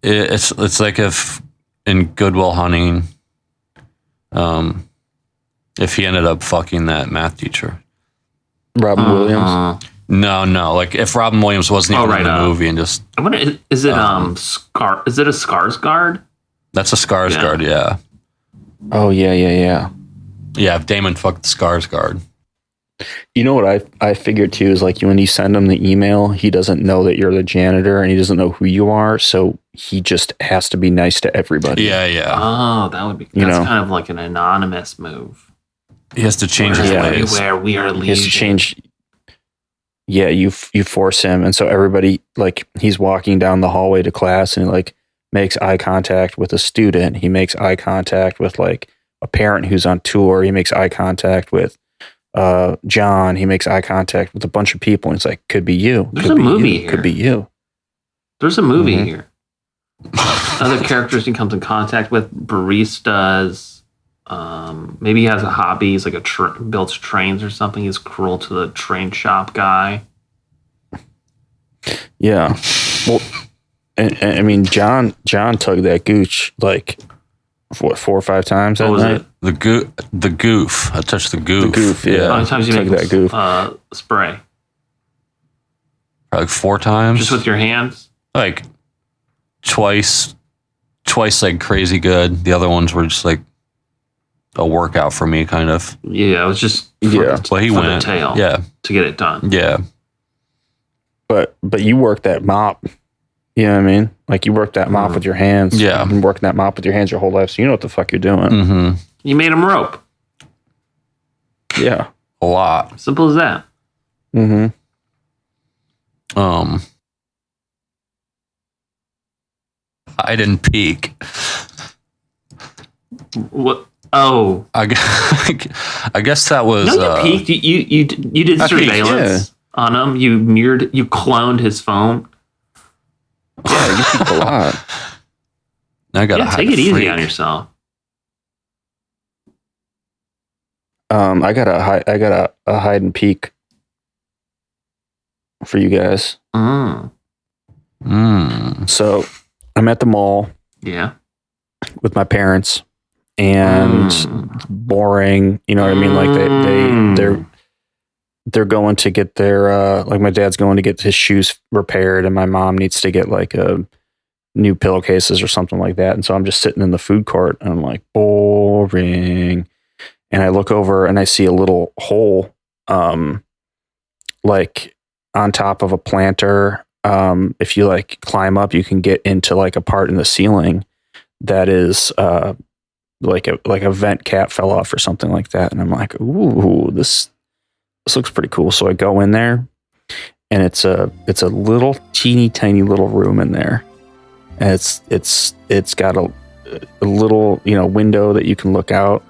it's like if in Good Will Hunting, if he ended up fucking that math teacher. Robin Williams. No, like if Robin Williams wasn't even in the movie and just I wonder, is it Scar? Is it a Skarsgård? that's a Skarsgård, yeah. Oh yeah. Yeah, if Damon fucked the Skarsgård. You know what I figured too is like when you send him the email, he doesn't know that you're the janitor and he doesn't know who you are, so he just has to be nice to everybody. Yeah. Oh, that would be. That's kind of like an anonymous move. He has to change his ways. Everywhere we are leaving. He has to change. Yeah, you force him, and so everybody, like, he's walking down the hallway to class and like makes eye contact with a student. He makes eye contact with like a parent who's on tour. He makes eye contact with John. He makes eye contact with a bunch of people. And it's like, could be you. There's a movie here. Could be you. There's a movie here. Other characters he comes in contact with, baristas. Maybe he has a hobby. He's like builds trains or something. He's cruel to the train shop guy. Yeah. Well, and I mean, John tugged that gooch like 4 or 5 times. What was it? The goof. I touched the goof. The goof, yeah. How many times you Tug make that goof. spray? Probably like 4 times. Just with your hands? Like twice like crazy good. The other ones were just like a workout for me, kind of. Yeah, it was just Yeah. Well, he for went. the tail Yeah. to get it done. Yeah. But you work that mop. You know what I mean? Like you work that mop with your hands. Yeah. You've been working that mop with your hands your whole life, so you know what the fuck you're doing. Mm-hmm. You made him rope. Yeah. A lot. Simple as that. Mm-hmm. I didn't peek. What? Oh, I guess that was. no, you peeked. You did I peeked, surveillance on him. You cloned his phone. Yeah, you peek a lot. I gotta hide Take the it easy freak. on yourself. I got a hide and peek for you guys. So I'm at the mall. Yeah. With my parents, and boring. You know what I mean? Like they're going to get their like my dad's going to get his shoes repaired, and my mom needs to get like a new pillowcases or something like that. And so I'm just sitting in the food court, and I'm like, boring. And I look over and I see a little hole, like on top of a planter. If you like climb up, you can get into like a part in the ceiling that is like a vent cap fell off or something like that. And I'm like, ooh, this looks pretty cool. So I go in there, and it's a little teeny tiny little room in there. And it's got a little, window that you can look out.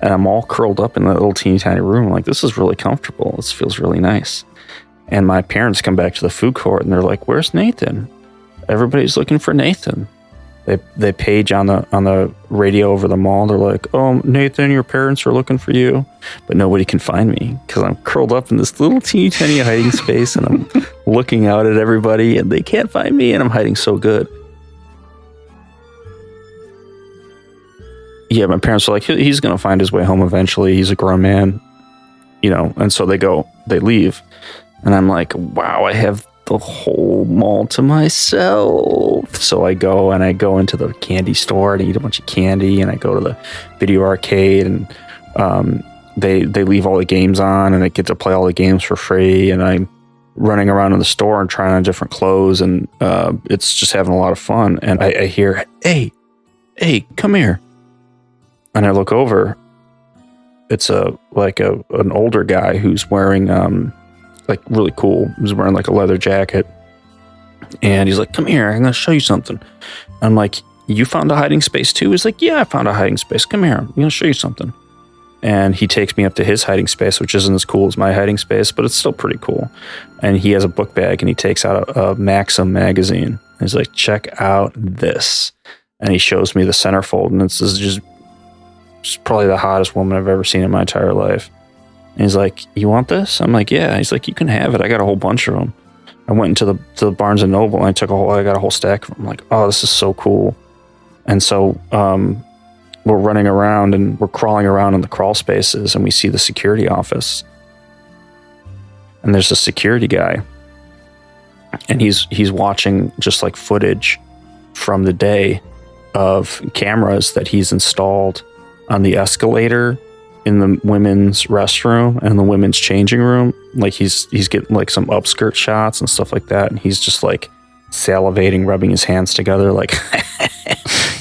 And I'm all curled up in that little teeny tiny room. I'm like, this is really comfortable. This feels really nice. And my parents come back to the food court, and they're like, where's Nathan? Everybody's looking for Nathan. They page on the radio over the mall. They're like, oh, Nathan, your parents are looking for you. But nobody can find me because I'm curled up in this little teeny tiny hiding space, and I'm looking out at everybody, and they can't find me, and I'm hiding so good. Yeah, my parents are like, he's going to find his way home eventually. He's a grown man, and so they leave. And I'm like, wow, I have the whole mall to myself. So I go into the candy store and eat a bunch of candy, and I go to the video arcade, and they leave all the games on, and I get to play all the games for free. And I'm running around in the store and trying on different clothes, and it's just having a lot of fun. And I hear, hey, come here. And I look over. It's an older guy who's wearing like really cool. He was wearing like a leather jacket, and he's like, come here, I'm gonna show you something. I'm like, you found a hiding space too? He's like, yeah, I found a hiding space. Come here, I'm gonna show you something. And he takes me up to his hiding space, which isn't as cool as my hiding space, but it's still pretty cool. And he has a book bag, and he takes out a Maxim magazine. He's like, check out this. And he shows me the centerfold, and it's just probably the hottest woman I've ever seen in my entire life. And he's like, you want this? I'm like, yeah. He's like, you can have it. I got a whole bunch of them. I went into the Barnes and Noble, and I got a whole stack of them. I'm like, oh, this is so cool. And so we're running around, and we're crawling around in the crawl spaces, and we see the security office. And there's a security guy, and he's watching just like footage from the day of cameras that he's installed on the escalator, in the women's restroom, and the women's changing room. Like he's getting like some upskirt shots and stuff like that, and he's just like salivating, rubbing his hands together, like,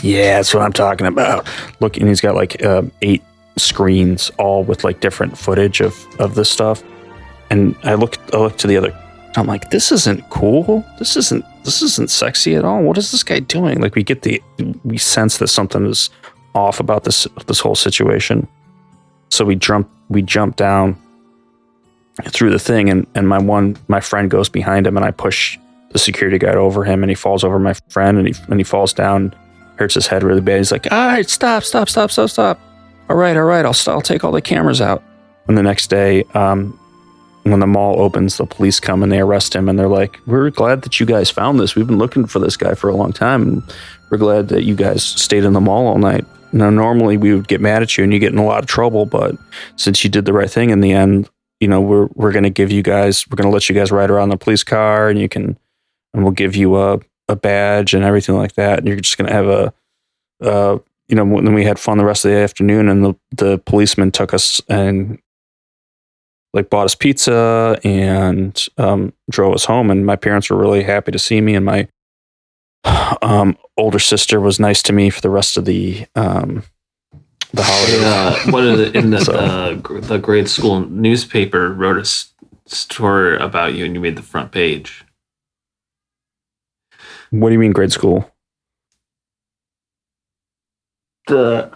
yeah, that's what I'm talking about. Look, and he's got like 8 screens, all with like different footage of this stuff. And I look to the other. I'm like, this isn't cool. This isn't sexy at all. What is this guy doing? Like we sense that something is off about this whole situation. So we jump down through the thing, and my friend goes behind him, and I push the security guard over him, and he falls over my friend, and he falls down, hurts his head really bad. He's like, all right, stop. All right, I'll take all the cameras out. And the next day, when the mall opens, the police come and they arrest him, and they're like, we're glad that you guys found this. We've been looking for this guy for a long time, and we're glad that you guys stayed in the mall all night. Now, normally we would get mad at you and you get in a lot of trouble, but since you did the right thing in the end, we're going to let you guys ride around the police car, and we'll give you a badge and everything like that. And you're just going to have then we had fun the rest of the afternoon, and the policeman took us and like bought us pizza and drove us home. And my parents were really happy to see me, and my older sister was nice to me for the rest of the holiday. What is it in the grade school newspaper wrote a story about you, and you made the front page. What do you mean grade school? The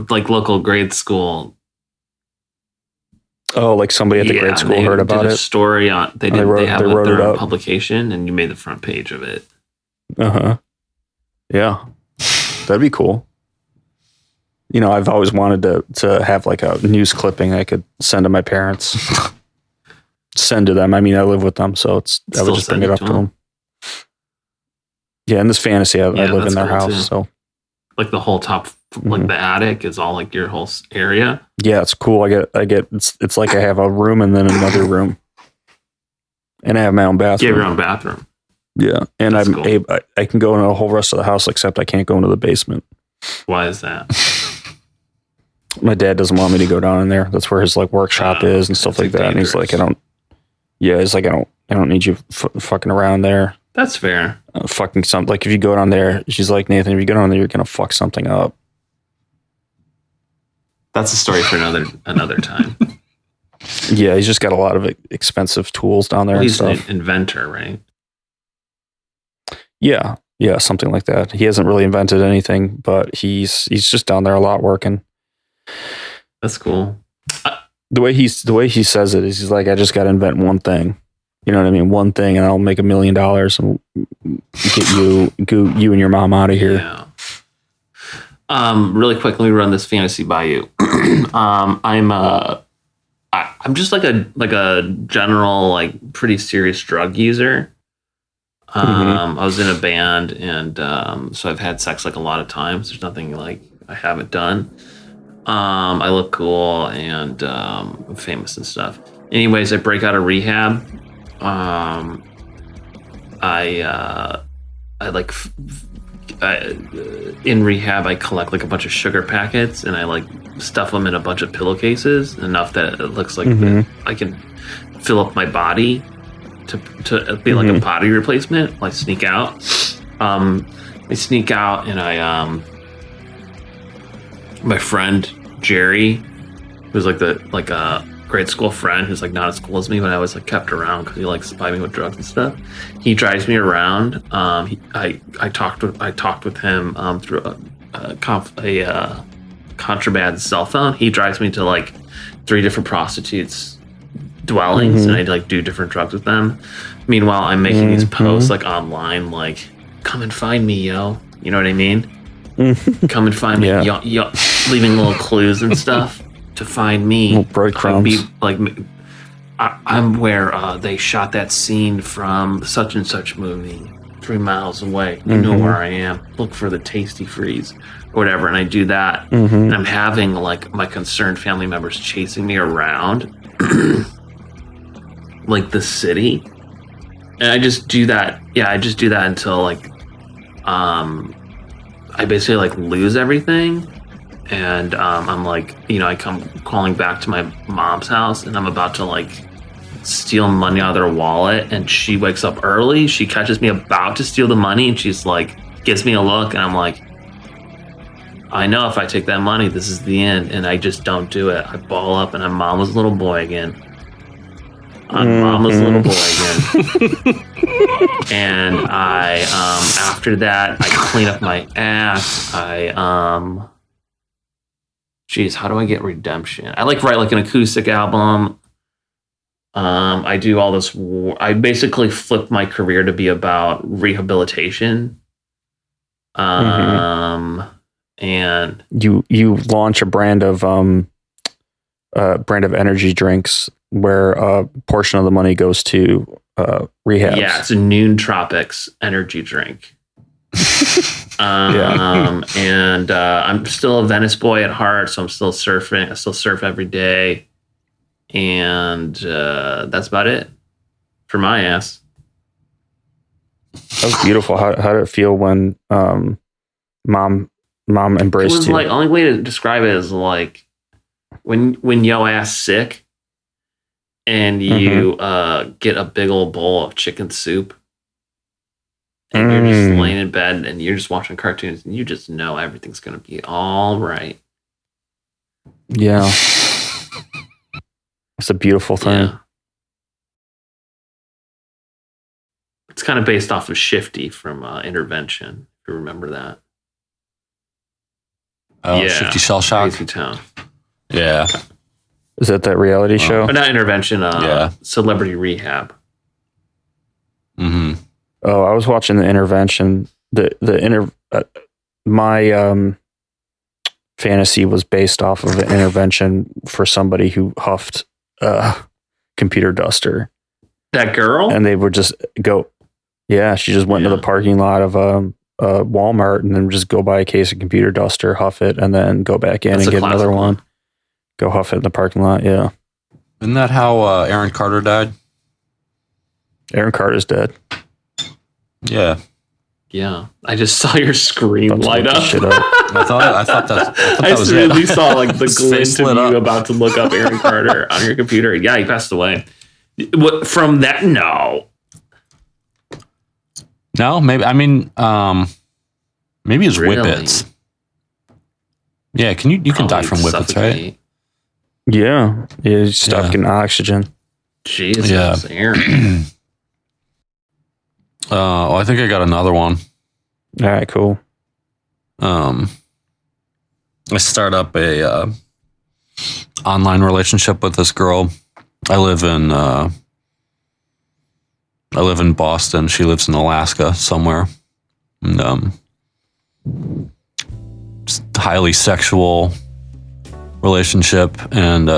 like local grade school. Oh, like somebody at the grade school heard about it. Story on they wrote their it up. Publication, and you made the front page of it. Yeah, that'd be cool. I've always wanted to have like a news clipping I could send to my parents. send to them. I mean, I live with them, so I would Still just bring send it it up to to them? them. Yeah, in this fantasy, I live that's in their cool, house, too. so Like the whole top, like the attic is all like your whole area. yeah, it's cool. I get it's like I have a room and then another room, and I have my own You bathroom. have your own bathroom. Yeah, and That's I'm cool. able, I can go into the whole rest of the house, except I can't go into the basement. Why is that? My dad doesn't want me to go down in there. That's where his like workshop Oh, is and stuff it's, like like, that. And he's like, dangerous. I don't need you fucking around there. That's fair. Fucking something. Like if you go down there, she's like, Nathan, if you go down there, you're gonna fuck something up. That's a story for another time. Yeah, he's just got a lot of expensive tools down there Well, and he's an stuff. inventor, right? Yeah, something like that. He hasn't really invented anything, but he's just down there a lot working. That's cool. The way he says it is, he's like, I just got to invent one thing. You know what I mean? One thing, and I'll make $1 million and get you and your mom out of here. Yeah. Really quick, let me run this fantasy by you. I'm just like a general, like pretty serious drug user. I was in a band, and so I've had sex like a lot of times. There's nothing like I haven't done. I look cool and I'm famous and stuff. Anyways, I break out of rehab. In rehab, I collect like a bunch of sugar packets and I like stuff them in a bunch of pillowcases enough that it looks like I can fill up my body to be like a body replacement. I sneak out. And my friend Jerry, who's like a grade school friend who's like not as cool as me, but I always like kept around because he likes to buy me with drugs and stuff. He drives me around. I talked with him through a contraband cell phone. He drives me to like 3 different prostitutes' dwellings, and I like do different drugs with them. Meanwhile, I'm making these posts like online, like "Come and find me, yo." You know what I mean? Come and find me, yo, leaving little clues and stuff to find me. Little breadcrumbs. I'm where they shot that scene from such and such movie 3 miles away. You know where I am. Look for the Tasty Freeze or whatever. And I do that. And I'm having like my concerned family members chasing me around like the city. And I just do that. Yeah, I just do that until like I basically like lose everything. And I'm like, I come calling back to my mom's house and I'm about to like steal money out of their wallet, and she wakes up early. She catches me about to steal the money, and she's like, gives me a look, and I'm like, I know if I take that money, this is the end. And I just don't do it. I ball up and I'm mama's little boy again. I'm mama's little boy again. And I after that I clean up my act. Geez, how do I get redemption? I like write like an acoustic album. I do all this. I basically flip my career to be about rehabilitation. And you launch a brand of energy drinks where a portion of the money goes to rehab. Yeah, it's a Noon Tropics energy drink. And I'm still a Venice boy at heart, so I'm still surfing. I still surf every day, and that's about it for my ass. That was beautiful. How did it feel when mom embraced It was you? like, only way to describe it is like when yo ass sick and you get a big old bowl of chicken soup. And you're just laying in bed and you're just watching cartoons and you just know everything's going to be all right. Yeah. It's a beautiful thing. Yeah. It's kind of based off of Shifty from Intervention, if you remember that. Oh, Shifty Shell Shock. Crazy Town. Yeah. Is that reality show? But not Intervention, Yeah. Celebrity Rehab. Mm-hmm. Oh, I was watching the Intervention. My fantasy was based off of an intervention for somebody who huffed computer duster. That girl? And they would just go, yeah, she just went to the parking lot of Walmart and then just go buy a case of computer duster, huff it, and then go back in and get another one. Go huff it in the parking lot, yeah. Isn't that how Aaron Carter died? Aaron Carter's dead. Yeah. Yeah. I just saw your screen light up. I thought that was it. it. I saw like the glint of you up. about to look up Aaron Carter on your computer. Yeah, he passed away. What from that? No. No, maybe. I mean, maybe it's Really? whippets. Yeah, you can die from whippets, right? Yeah. You stop getting oxygen. Jesus, Aaron. I think I got another one. All right, cool. I start up a online relationship with this girl. I live in Boston. She lives in Alaska somewhere. And highly sexual relationship, and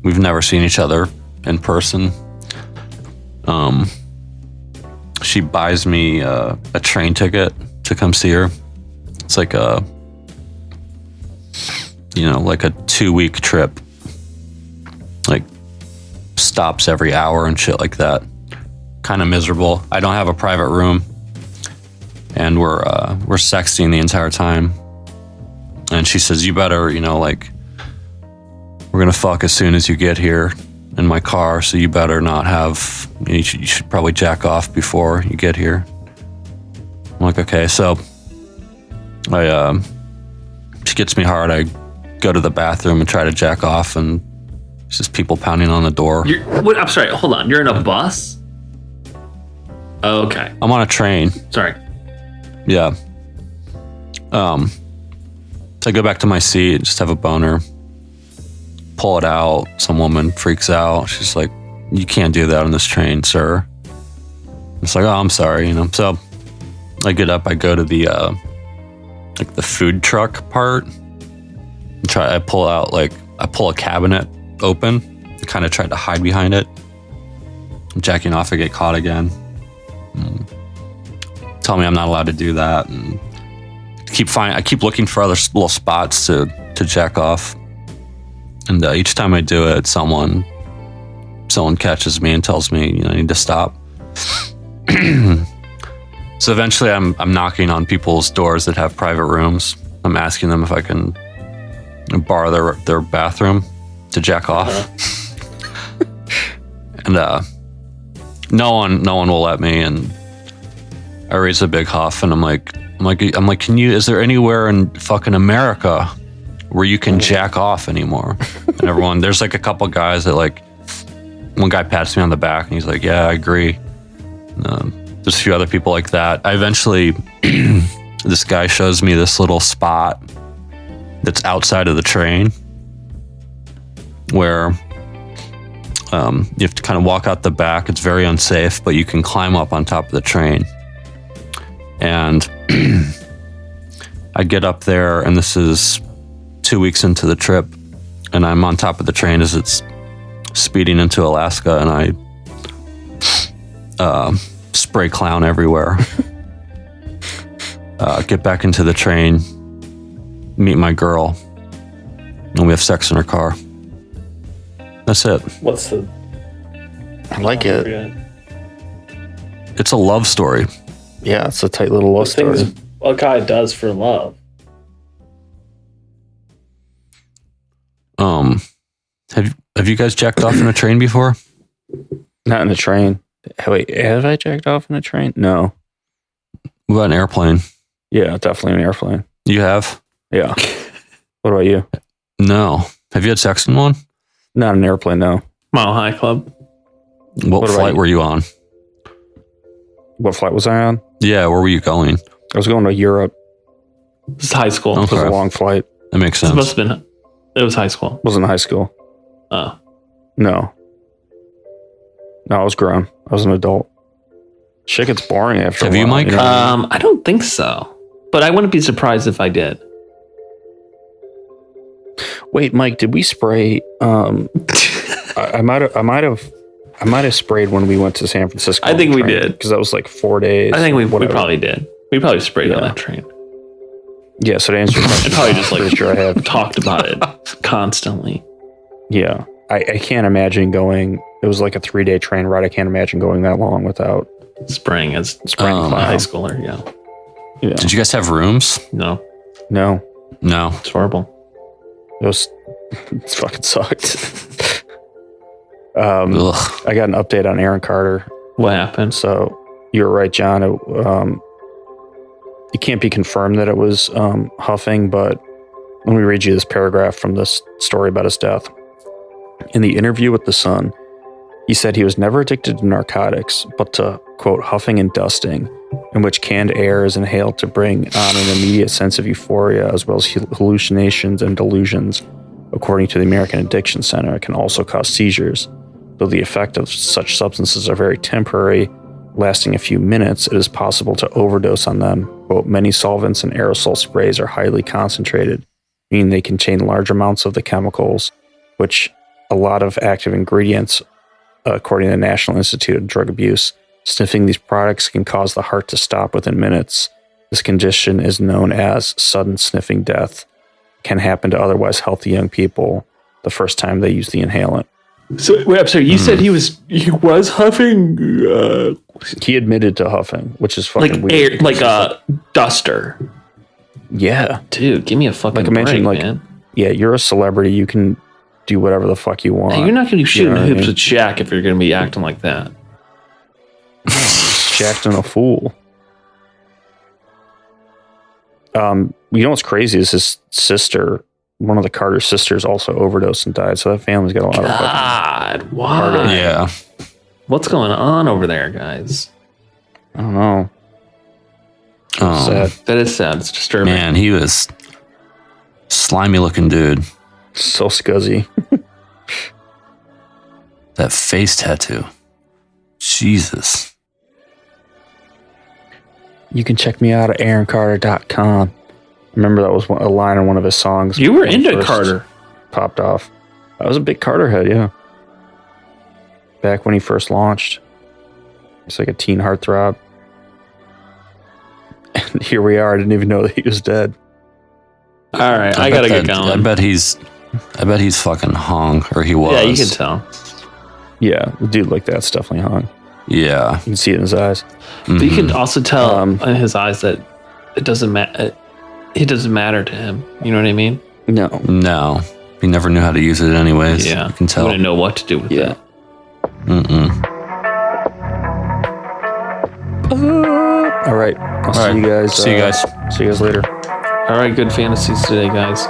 we've never seen each other in person. She buys me a train ticket to come see her. It's like a 2-week trip, like stops every hour and shit like that. Kind of miserable. I don't have a private room, and we're sexting the entire time. And she says, "You better, we're gonna fuck as soon as you get here in my car, so you better not have. You should probably jack off before you get here." I'm like, okay. So she gets me hard. I go to the bathroom and try to jack off, and there's just people pounding on the door. I'm sorry. Hold on. You're in a bus? Okay. I'm on a train. Sorry. Yeah. So I go back to my seat, just have a boner, pull it out. Some woman freaks out. She's like, "You can't do that on this train, sir." It's like, "Oh, I'm sorry," So I get up, I go to the the food truck part. I pull a cabinet open. I kind of tried to hide behind it. I'm jacking off, I get caught again. Tell me I'm not allowed to do that, and I keep looking for other little spots to jack off. And each time I do it, someone catches me and tells me, I need to stop. So eventually I'm knocking on people's doors that have private rooms. I'm asking them if I can borrow their bathroom to jack off. And no one will let me, and I raise a big huff, and I'm like, is there anywhere in fucking America where you can jack off anymore? And there's like a couple guys that one guy pats me on the back and he's like, "Yeah, I agree." There's a few other people like that. I eventually, this guy shows me this little spot that's outside of the train where you have to kind of walk out the back. It's very unsafe, but you can climb up on top of the train. And I get up there, and this is 2 weeks into the trip, and I'm on top of the train as it's speeding into Alaska, and I spray clown everywhere. Get back into the train, meet my girl, and we have sex in her car. That's it. What's the... I like it. It's a love story. Yeah, it's a tight little love story. What guy does for love? Have you guys jacked off in a train before? Not in a train. Wait, have I jacked off in a train? No. What about an airplane? Yeah, definitely an airplane. You have? Yeah. What about you? No. Have you had sex in one? Not an airplane, no. Mile High Club. What flight were you on? What flight was I on? Yeah, where were you going? I was going to Europe. This is high school. Okay. It was a long flight. That makes It sense. must have been... It was high school. It wasn't high school. Oh. No, I was grown. I was an adult. Shit gets boring after Have a you, while, Mike? know? I don't think so. But I wouldn't be surprised if I did. Wait, Mike, did we spray I might have sprayed when we went to San Francisco. I think we did. Because that was like 4 days. I think we probably did. We probably sprayed on that train. Yeah, so to answer your question, I probably just like sure I have. talked about it constantly. Yeah. I can't imagine going, it was like a 3-day train ride. I can't imagine going that long without Spraying as spraying a cloud. high schooler, yeah. Yeah. Did you guys have rooms? No, No, No. it's horrible. it fucking sucked. Ugh. I got an update on Aaron Carter. What happened? So you were right, John. It can't be confirmed that it was huffing, but let me read you this paragraph from this story about his death. In the interview with The Sun, he said he was never addicted to narcotics, but to, quote, huffing and dusting, in which canned air is inhaled to bring on an immediate sense of euphoria, as well as hallucinations and delusions. According to the American Addiction Center, it can also cause seizures. Though the effect of such substances are very temporary, lasting a few minutes, it is possible to overdose on them. Quote, many solvents and aerosol sprays are highly concentrated, meaning they contain large amounts of the chemicals, which a lot of active ingredients, according to the National Institute of Drug Abuse. Sniffing these products can cause the heart to stop within minutes. This condition is known as sudden sniffing death. It can happen to otherwise healthy young people the first time they use the inhalant. So wait, I'm sorry. You said he was huffing He admitted to huffing, which is fucking like weird. air, like a duster. Yeah. Dude, give me a fucking Like I mentioned, break, like, man. Yeah, you're a celebrity. You can do whatever the fuck you want. Hey, you're not going to be shooting know what I hoops mean? with Shaq if you're going to be acting like that. Jacked and a fool. You know what's crazy is his sister, one of the Carter sisters, also overdosed and died. So that family's got a lot of fucking. God, why? Yeah. What's going on over there, guys? I don't know. Sad. That is sad. It's disturbing. Man, he was slimy looking dude. So scuzzy. That face tattoo. Jesus. You can check me out at aaroncarter.com. Remember that was a line in one of his songs. You were when he into first Carter. Popped off. I was a big Carter head, yeah. Back when he first launched. It's like a teen heartthrob. And here we are. I didn't even know that he was dead. All right, I gotta get going. I bet he's fucking hung, or he was. Yeah, you can tell. Yeah, the dude like that's definitely hung. Yeah. You can see it in his eyes. But you can also tell Um, in his eyes that it doesn't matter. It doesn't matter to him. You know what I mean? No. No. He never knew how to use it anyways. Yeah, You can He tell. wouldn't know what to do with Yeah. it. Mm-mm. All right. I'll see you guys. See you guys. See you guys later. All right, good fantasies today, guys.